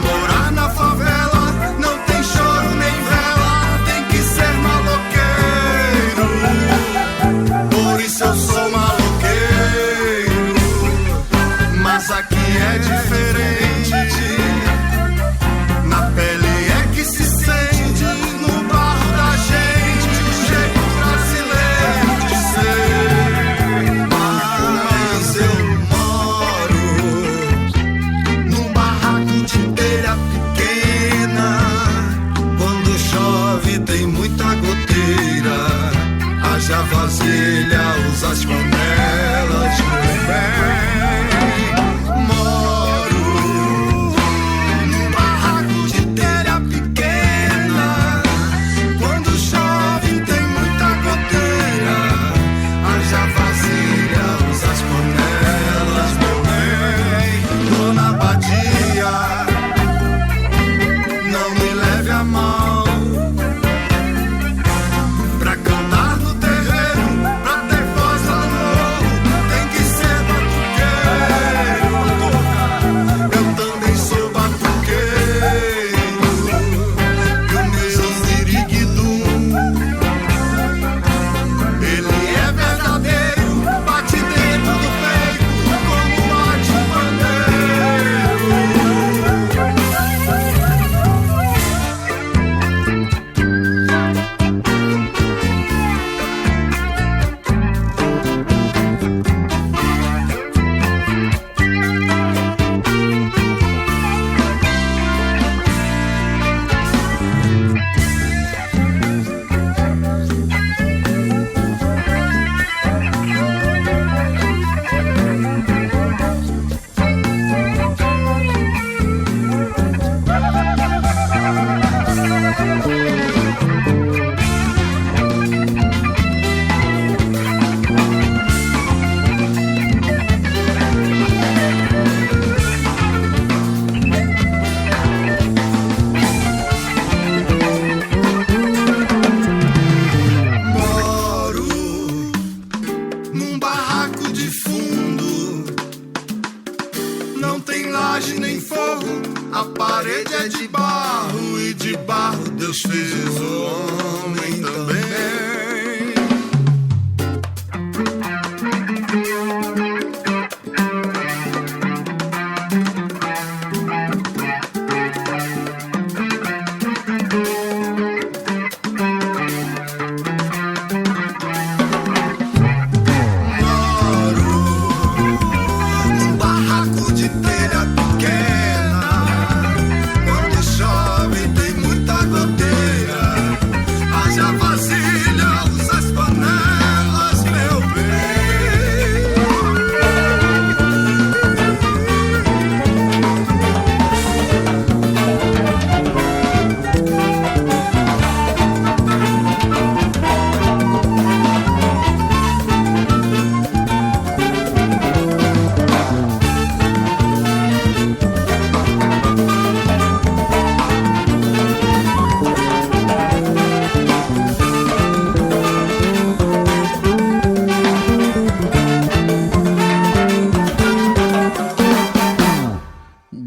página em forro, a parede é de barro, e de barro Deus fez o homem também.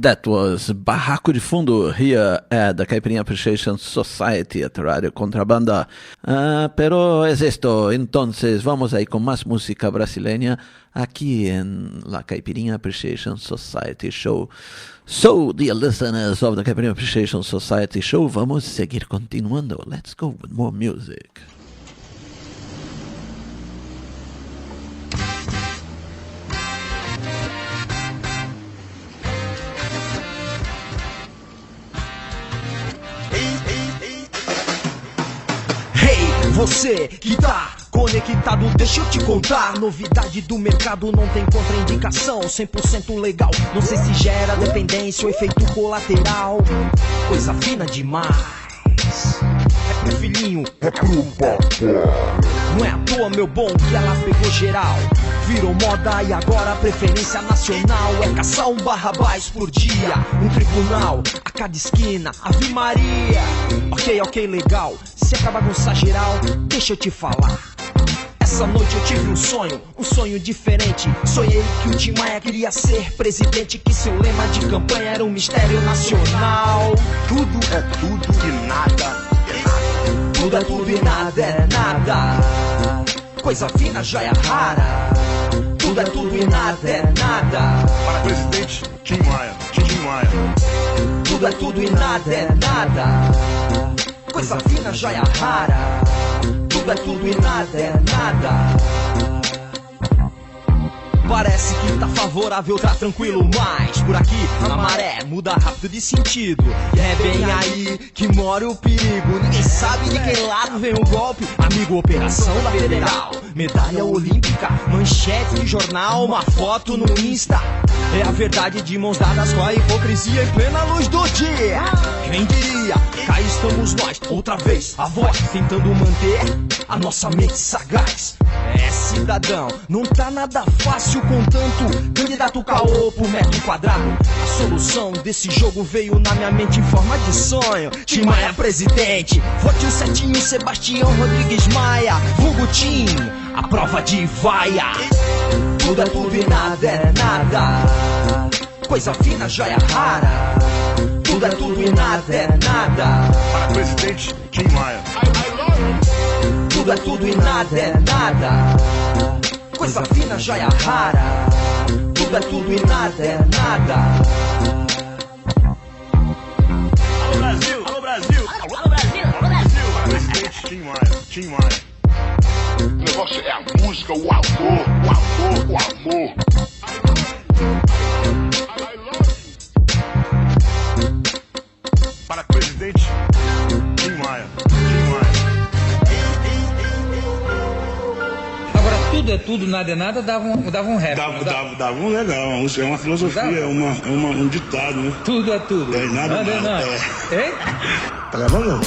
That was Barraco de Fundo here at the Caipirinha Appreciation Society at Radio Contrabanda. Pero es esto, entonces vamos ahí con más música brasileña aquí en la Caipirinha Appreciation Society Show. So, dear listeners of the Caipirinha Appreciation Society Show, vamos a seguir continuando. Let's go with more music. Você que tá conectado, deixa eu te contar. Novidade do mercado, não tem contraindicação, 100% legal. Não sei se gera dependência ou efeito colateral. Coisa fina demais. É pro filhinho, é pro papai. Não é à toa, meu bom, que ela pegou geral. Virou moda e agora a preferência nacional é caçar um Barrabás por dia, um tribunal a cada esquina, Ave Maria. Ok, legal, se é pra bagunçar geral, deixa eu te falar. Essa noite eu tive um sonho diferente. Sonhei que o Tim Maia queria ser presidente, que seu lema de campanha era um mistério nacional. Tudo é tudo e nada é nada. Tudo é tudo e nada é nada. Coisa fina, joia rara. Tudo é tudo e nada é nada. Para presidente, Tim Maia. Tudo é tudo e nada é nada. Coisa fina, joia rara. Tudo é tudo e nada é nada. Parece que tá favorável, tá tranquilo, mas por aqui a maré muda rápido de sentido. E é bem aí que mora o perigo. Ninguém sabe de que lado vem o golpe. Amigo, operação da Federal, medalha olímpica, manchete de jornal, uma foto no Insta. É a verdade de mãos dadas com a hipocrisia em plena luz do dia. Quem diria, cá estamos nós, outra vez, a voz, tentando manter a nossa mente sagaz. É cidadão, não tá nada fácil com tanto candidato caô por metro quadrado. A solução desse jogo veio na minha mente em forma de sonho. Tim Maia presidente, vote o certinho, Sebastião Rodrigues Maia, vulgo Tim, a prova de vaia. Tudo é tudo e nada é nada. Coisa fina, joia rara. Tudo é tudo e nada é nada. Para presidente, Tim Maia. Tudo é tudo e nada é nada. Coisa fina, joia rara. Tudo é tudo e nada é nada. Alô Brasil, alô Brasil. Alô Brasil, alô Brasil. Para presidente, Tim Maia. O negócio é a música, o amor, o amor. Para presidente, Tim Maia. Agora, tudo é tudo, nada é nada, dava um rap. Dava um legal, é uma filosofia, é um ditado, né? Tudo é tudo. É nada é nada. Hein? Tá gravando?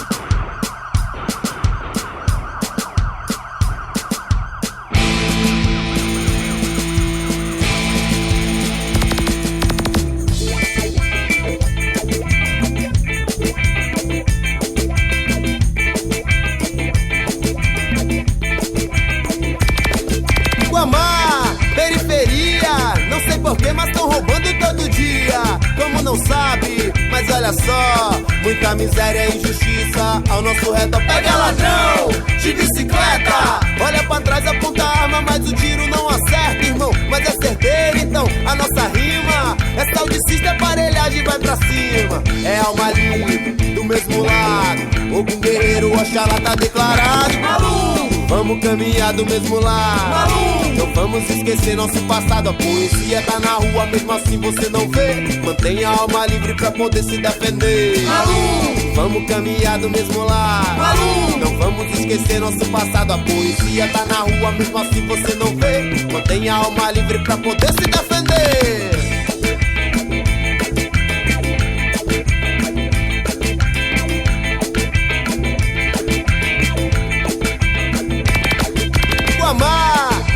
olha só, muita miséria e injustiça ao nosso redor. Pega ladrão de bicicleta, olha pra trás, aponta a arma, mas o tiro não acerta, irmão. Mas é certeiro, então, a nossa rima é saudicista, é aparelhagem, vai pra cima. É alma livre, do mesmo lado, Ogum guerreiro, Oxalá tá declarado. Maluco, vamos caminhar do mesmo lado. Maluco, não vamos esquecer nosso passado. A poesia tá na rua, mesmo assim você não vê. Mantenha a alma livre pra poder se defender. Maluco, vamos caminhar do mesmo lado. Maluco, não vamos esquecer nosso passado. A poesia tá na rua, mesmo assim você não vê. Mantenha a alma livre pra poder se defender.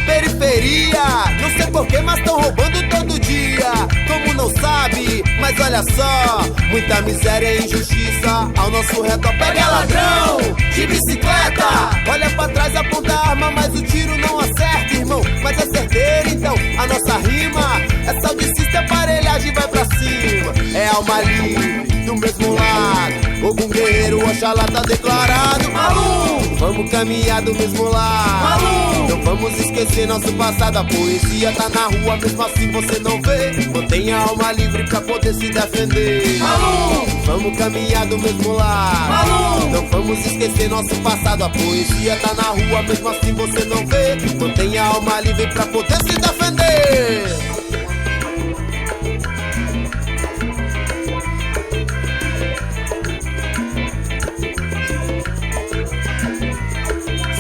Periferia, não sei porquê, mas tão roubando todo dia. Como não sabe, mas olha só, muita miséria e injustiça ao nosso redor. Pega ladrão de bicicleta, olha pra trás, aponta a arma, mas o tiro não acerta, irmão. Mas é certeiro, então, a nossa rima é saudicista, aparelhagem, vai pra cima. É alma livre, do mesmo lado, Ogum guerreiro, Oxalá tá declarado. Maluco, vamos caminhar do mesmo lado. Maluco, não vamos esquecer nosso passado. A poesia tá na rua, mesmo assim você não vê. Mantenha a alma livre pra poder se defender. Maluco, vamos caminhar do mesmo lado. Maluco, não vamos esquecer nosso passado. A poesia tá na rua, mesmo assim você não vê. Mantenha a alma livre pra poder se defender.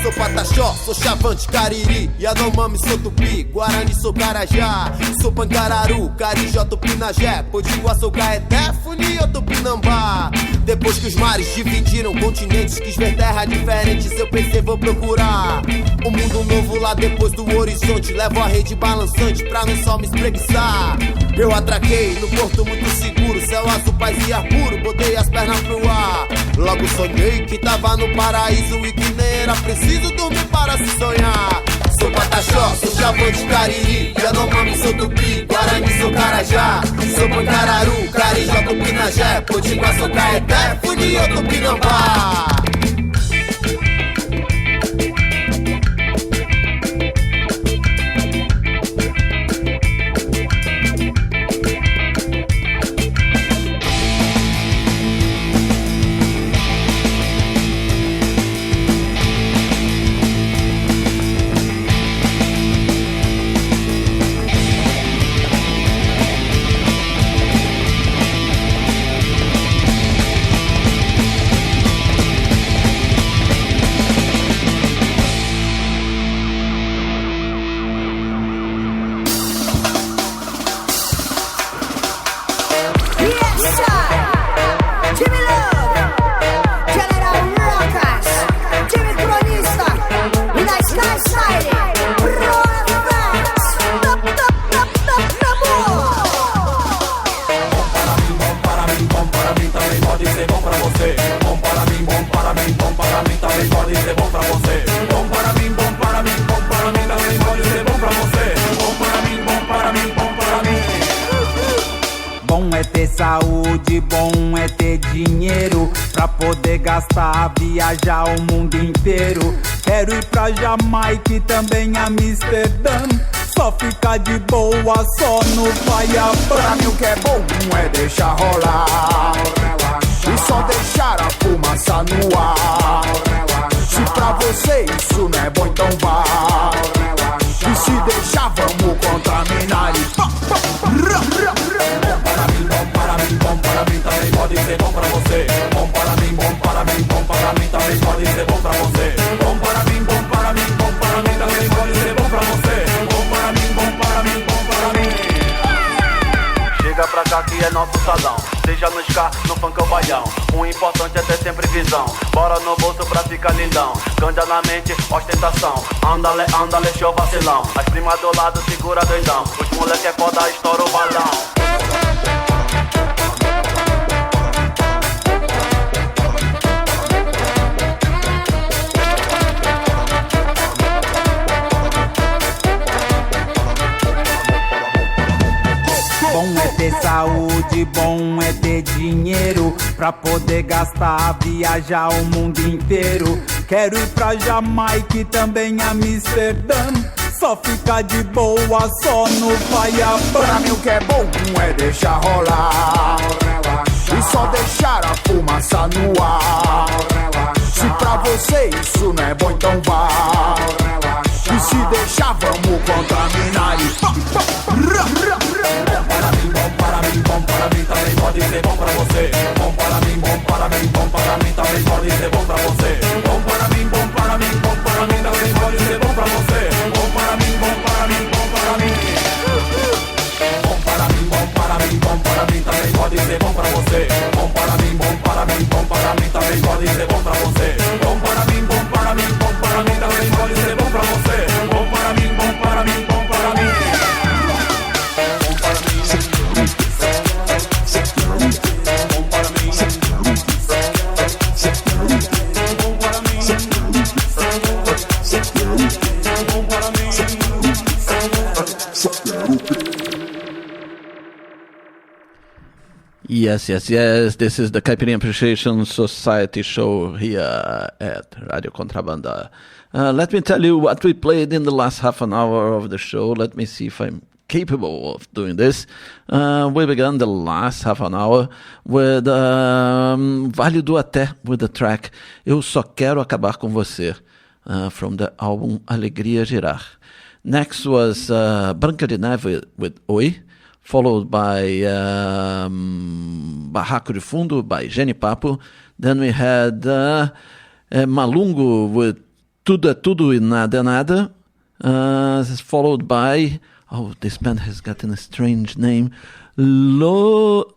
Sou Pataxó, sou Chavante, Cariri, Yanomami, sou Tupi, Guarani, sou Carajá, sou Pancararu, Carijó, Tupinagé, Potiguar, sou Caeté, Funiô, Tupinambá. Depois que os mares dividiram continentes, quis ver terra diferente, eu pensei vou procurar um mundo novo lá depois do horizonte. Levo a rede balançante pra não só me espreguiçar. Eu atraquei no porto muito seguro, céu azul, paz e ar puro, botei as pernas pro ar. Logo sonhei que tava no paraíso e que nem era preciso dormir para se sonhar. Sou Pataxó, sou Chavante, Cariri, Yanomami, sou Tupi, Guarani, sou Carajá, sou Pancararu, Carijó, Tupinagé, Potiguar, sou Caeté, Funiô, Tupinambá. Saúde, bom é ter dinheiro pra poder gastar, viajar o mundo inteiro. Quero ir pra Jamaica e também Amsterdã, só ficar de boa, só no Baiabã. Pra mim o que é bom é deixar rolar e só deixar a fumaça no ar. Se pra você isso não é bom, então vá. E se deixar vamos contaminar e bom para mim também pode ser bom pra você. Bom para mim também pode ser bom pra você. Bom para mim também pode ser bom pra você. Bom para mim. Chega pra cá que é nosso salão, seja no ska, no funk ou baião. O importante é ter sempre visão, bora no bolso pra ficar lindão. Ganja na mente, ostentação, andale, show vacilão. As primas do lado segura doidão, os moleque é foda, estoura o balão. bom é ter saúde, bom é ter dinheiro pra poder gastar, viajar o mundo inteiro. Quero ir pra Jamaica e também Amsterdã, só ficar de boa, só no Paiabá. Pra mim o que é bom é deixar rolar e só deixar a fumaça no ar. Se pra você isso não é bom, então vá. E se deixar, vamos contaminar e pá, pá, bom para mim, bom para mim, também pode ser bom pra você. Bom para mim, bom para mim, bom para mim, também pode ser bom pra você. Bom para mim, bom para mim, bom para mim, também pode ser bom pra você. Bom para mim, bom para mim, bom para mim. Bom para mim, bom para mim, bom para mim, também pode ser bom pra você. Bom para mim, bom para mim, bom para mim, também pode ser bom pra você. Bom para mim, bom para mim, bom para mim, também pode ser bom pra você. Bom para mim, bom para mim, bom para mim. Yes, yes, yes. This is the Caipirinha Appreciation Society show here at Radio Contrabanda. Let me tell you what we played in the last half an hour of the show. Let me see if I'm capable of doing this. We began the last half an hour with Vale do Até, with the track Eu Só Quero Acabar Com Você, from the album Alegria Girar. Next was Branca de Neve with Oi, followed by Barraco de Fundo by Genipapo. Then we had Malungo with Tudo é Tudo e Nada é Nada, followed by, oh, this band has gotten a strange name, Lauvite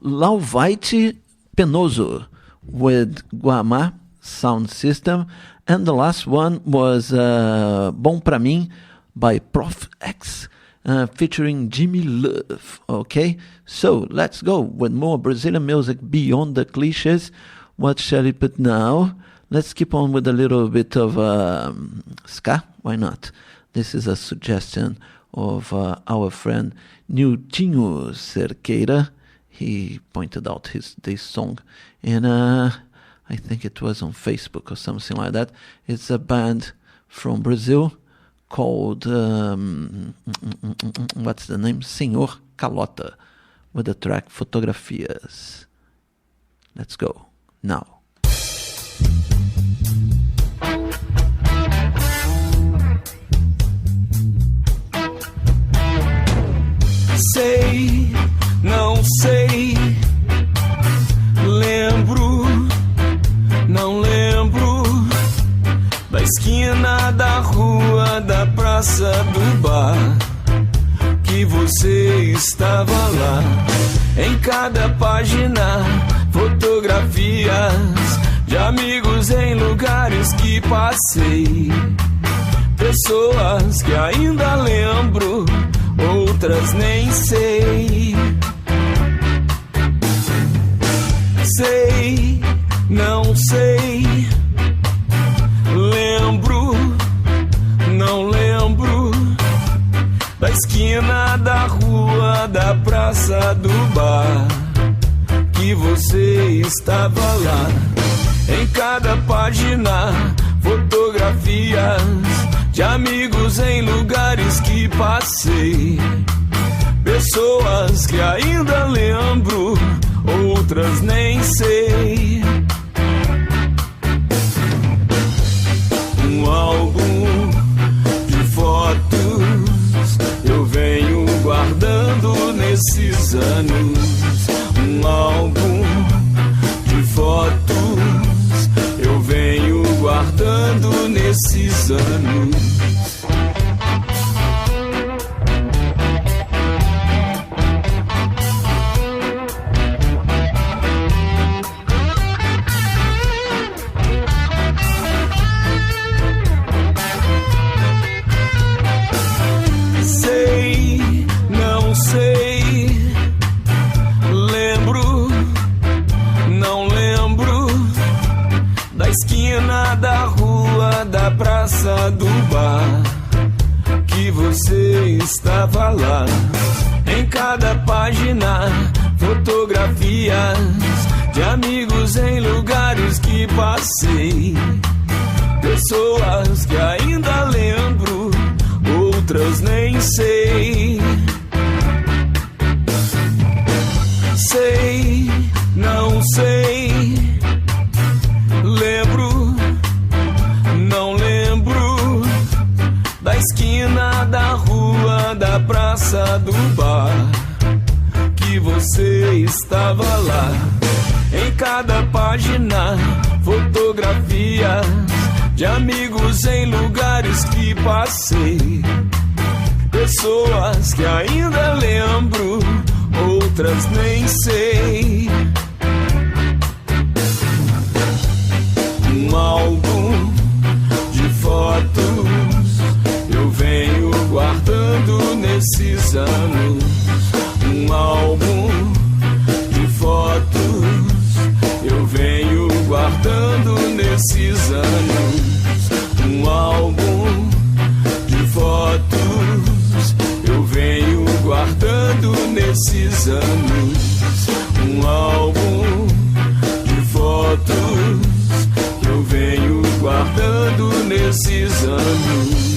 Penoso with Guamá Sound System. And the last one was Bom Pra Mim by Prof X, featuring Jimmy Love. Okay, so let's go with more Brazilian music beyond the cliches. What shall we put now? Let's keep on with a little bit of ska. Why not? This is a suggestion of our friend Niltinho Cerqueira. He pointed out this song, and I think it was on Facebook or something like that. It's a band from Brazil called, what's the name? Senhor Calota, with the track Fotografias. Let's go now. Sei, não sei, lembro, não lembro da esquina da rua, da praça do bar, que você estava lá. Em cada página, fotografias de amigos em lugares que passei, pessoas que ainda lembro, outras nem sei. Sei, não sei, lembro, não lembro da esquina da rua, da praça do bar, que você estava lá. Em cada página, fotografias de amigos em lugares que passei, pessoas que ainda lembro, outras nem sei. Um álbum de fotos eu venho guardando nesses anos. Um álbum de fotos eu venho guardando nesses anos. Sei, não sei, lembro, não lembro da esquina da rua, da praça do bar, de amigos em lugares que passei, pessoas que ainda lembro, outras nem sei. Sei, não sei, lembro, não lembro da esquina da rua, da praça, do bar, que você estava lá. Em cada página, fotografias de amigos em lugares que passei, pessoas que ainda lembro, outras nem sei. Um álbum de fotos eu venho guardando nesses anos. Um álbum de fotos eu venho guardando nesses anos. Um álbum de fotos eu venho guardando nesses anos. Um álbum de fotos eu venho guardando nesses anos.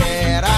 Acredita.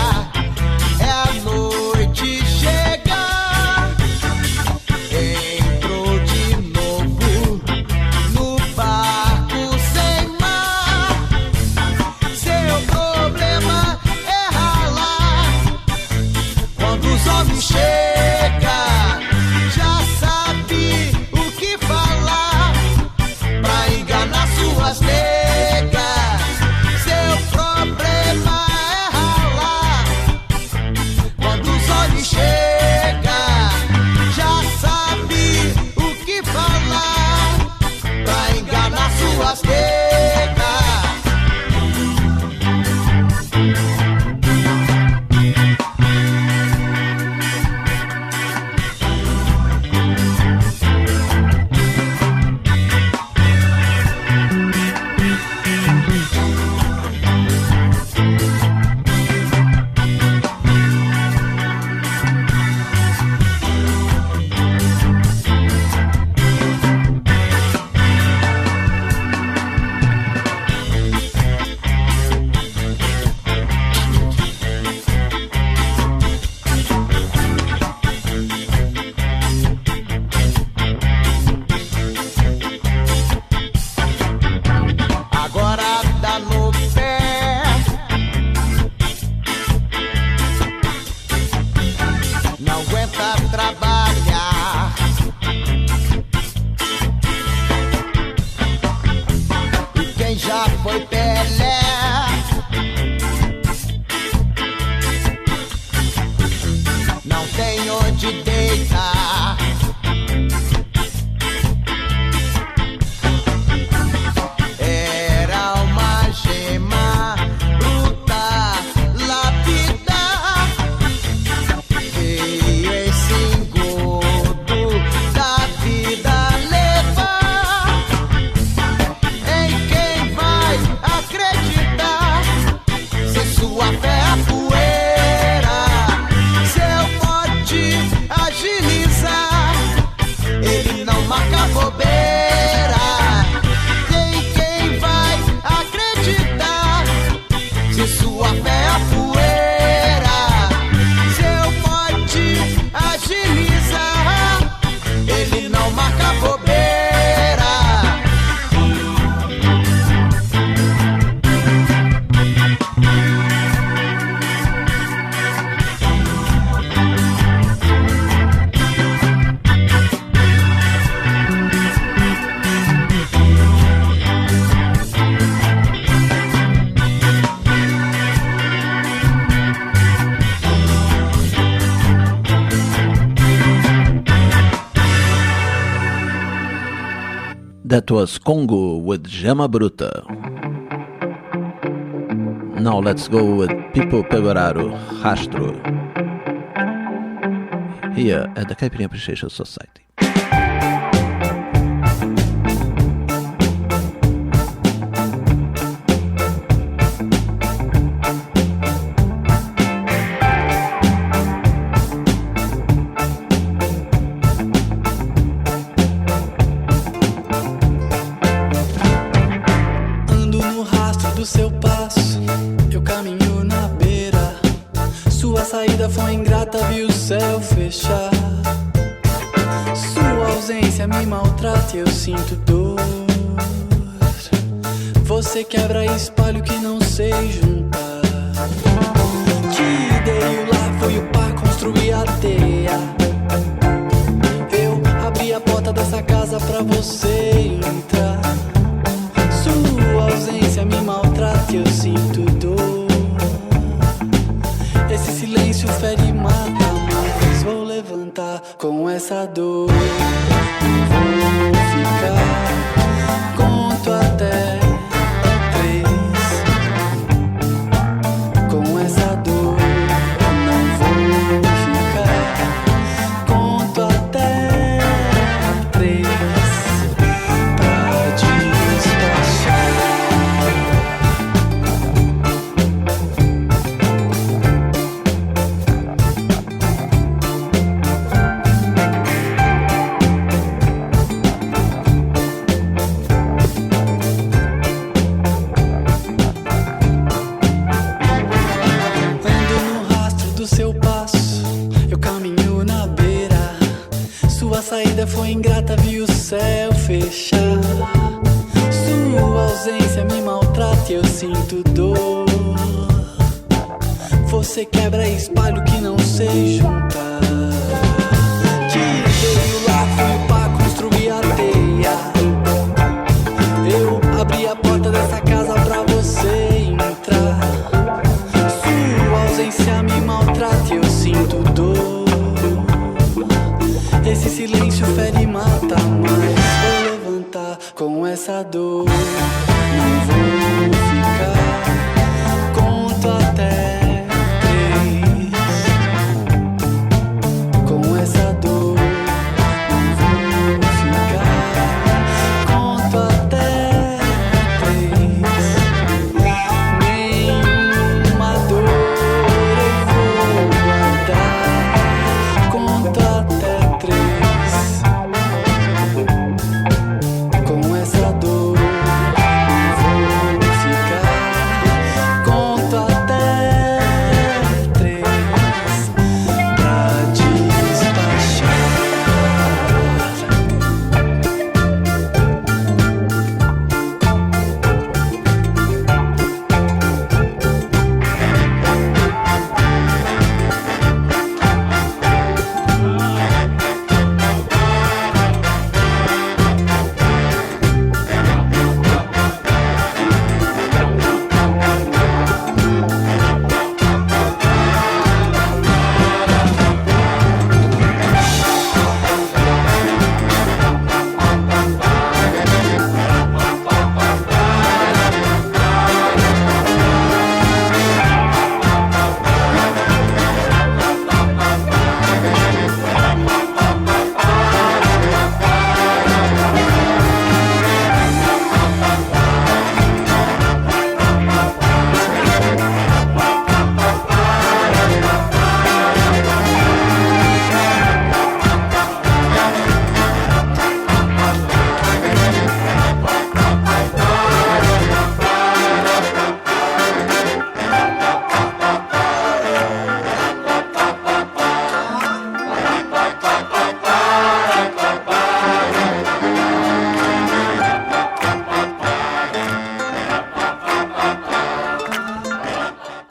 That was Congo with Gema Bruta. Now let's go with Pipo Pegoraro, Rastro. Here at the Caipirinha Appreciation Society. Do seu passo, eu caminho na beira. Sua saída foi ingrata, vi o céu fechar. Sua ausência me maltrata e eu sinto dor. Você quebra espalho que não sei juntar. Te dei o lar, foi o par, construir a teia. Eu abri a porta dessa casa pra você entrar. Sua ausência me maltrata e eu sinto dor. Esse silêncio fere e mata, mas vou levantar com essa dor. Vou ficar, conto até 3. Com essa dor não vou ficar, conto até 3. Foi ingrata, vi o céu fechar. Sua ausência me maltrata e eu sinto dor. Você quebra espalho que não sei juntar. Te dei o lar, fui pra construir a teia. Eu abri a porta dessa casa pra você entrar. Sua ausência me maltrata e eu sinto dor. Esse silêncio fere e mata, mas vou levantar com essa dor. Não vou ficar, conto até 3. Com essa dor, não vou ficar, conto até 3. Nenhuma dor eu vou guardar, conto até 3. Com essa dor vou ficar, conto até 3 pra despachar.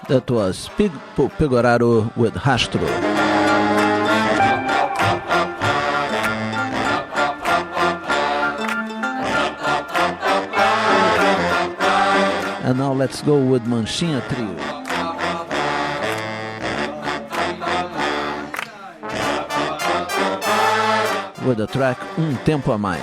That was Pipo Pegoraro with Rastro. And now let's go with Manchinha Trio. With the track Tempo a Mais.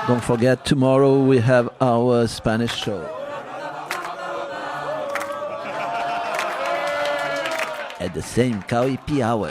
Don't forget, tomorrow we have our Spanish show. At the same Kauipi hour.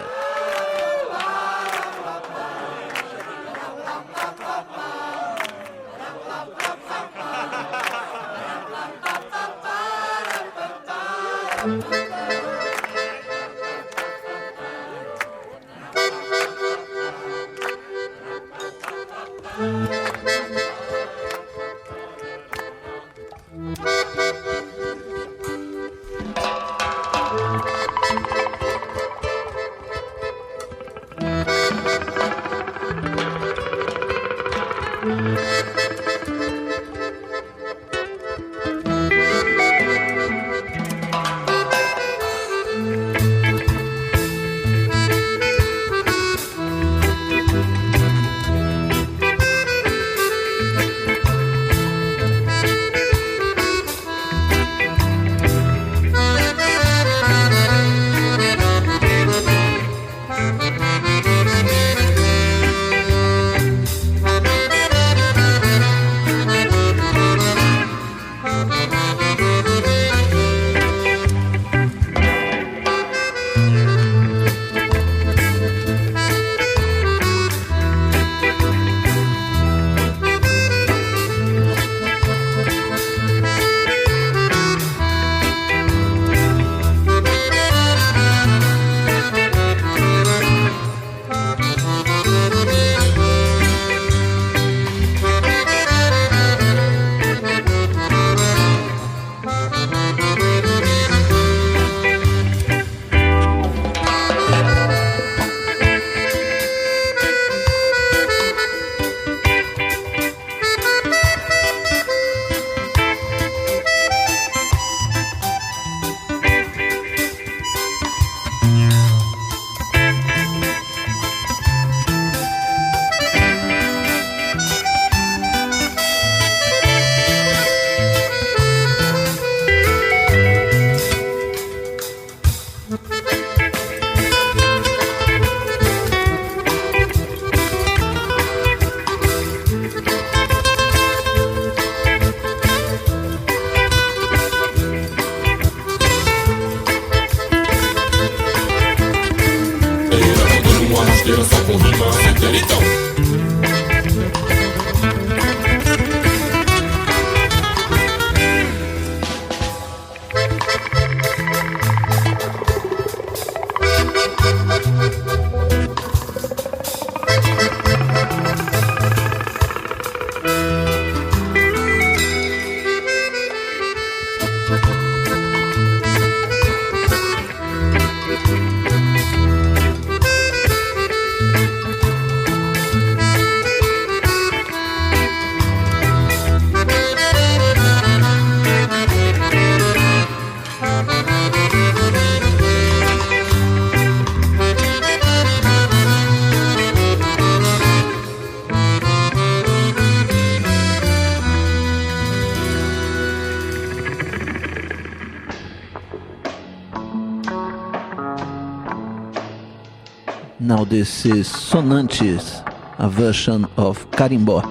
Now this is Sonantes, a version of Carimbó,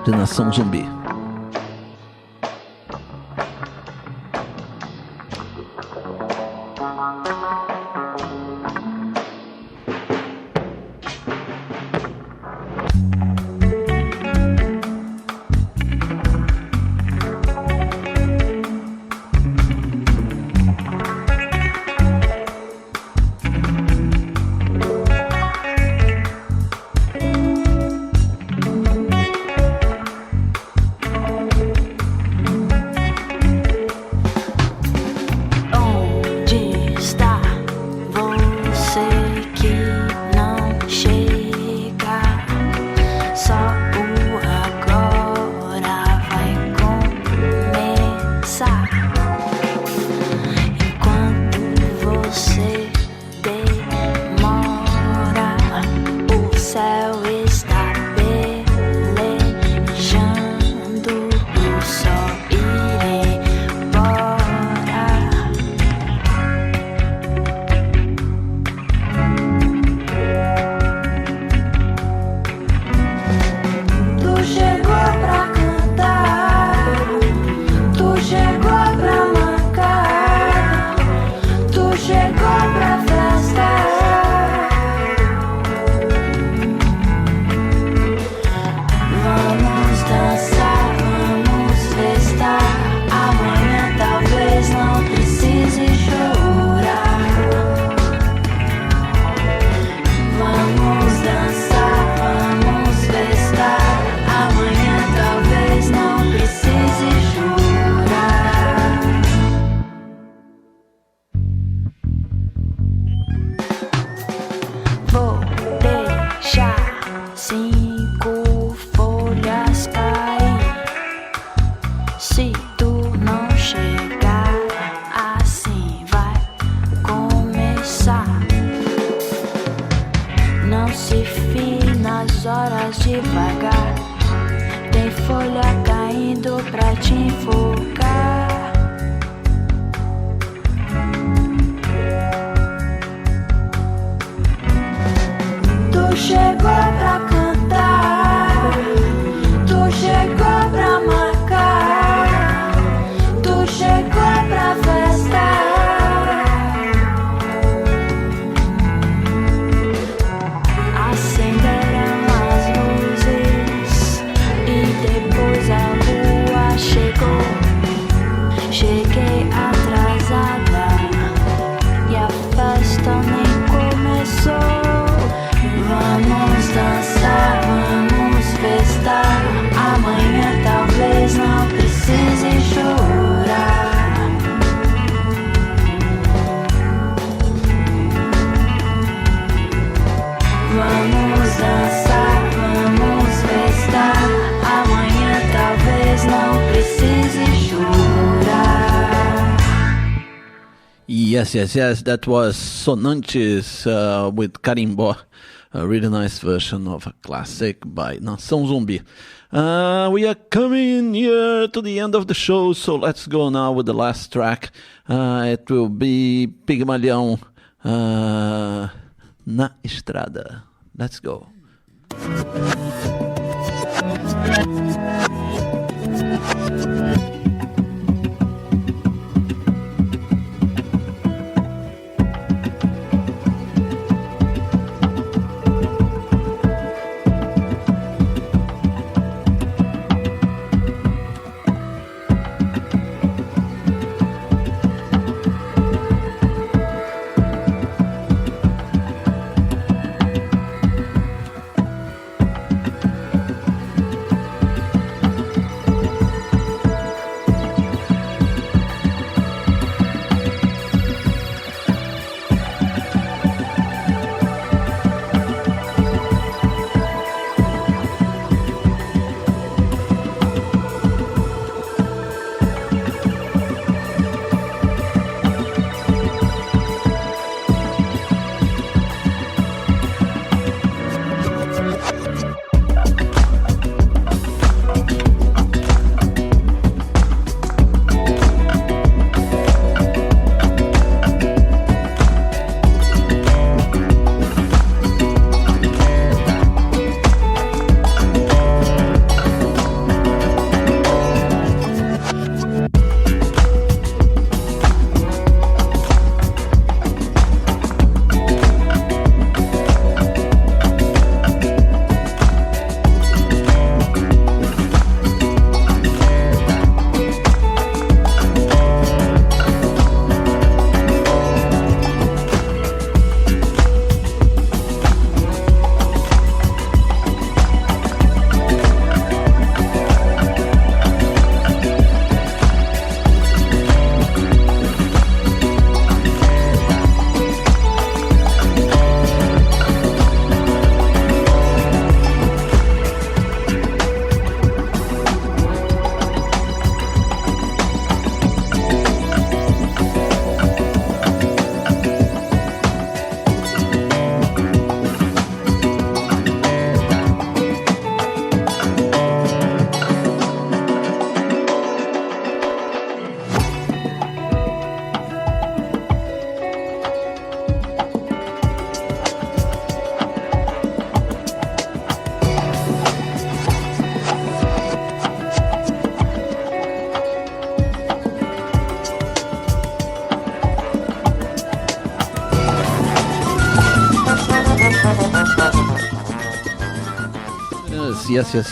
de Nação Zumbi. não se fie nas horas devagar. Tem folha caindo pra te enfocar. Tu chegou pra cantar, tu chegou pra marcar, tu chegou pra festar. Acenderam as luzes e depois a lua chegou. Cheguei atrasada e a festa nem começou. Vamos dançar, vamos festar. Amanhã talvez não precise chorar. Vamos dançar, vamos festar. Amanhã talvez não precise chorar. Yes, yes, yes, that was Sonantes with Carimbó. A really nice version of a classic by Nação Zumbi. We are coming here to the end of the show, so let's go now with the last track. It will be Pigmalião, Na Estrada. Let's go.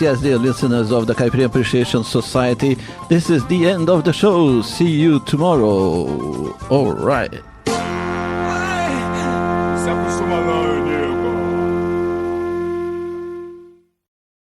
Yes, dear listeners of the Caipirinha Appreciation Society. This is the end of the show. See you tomorrow. All right.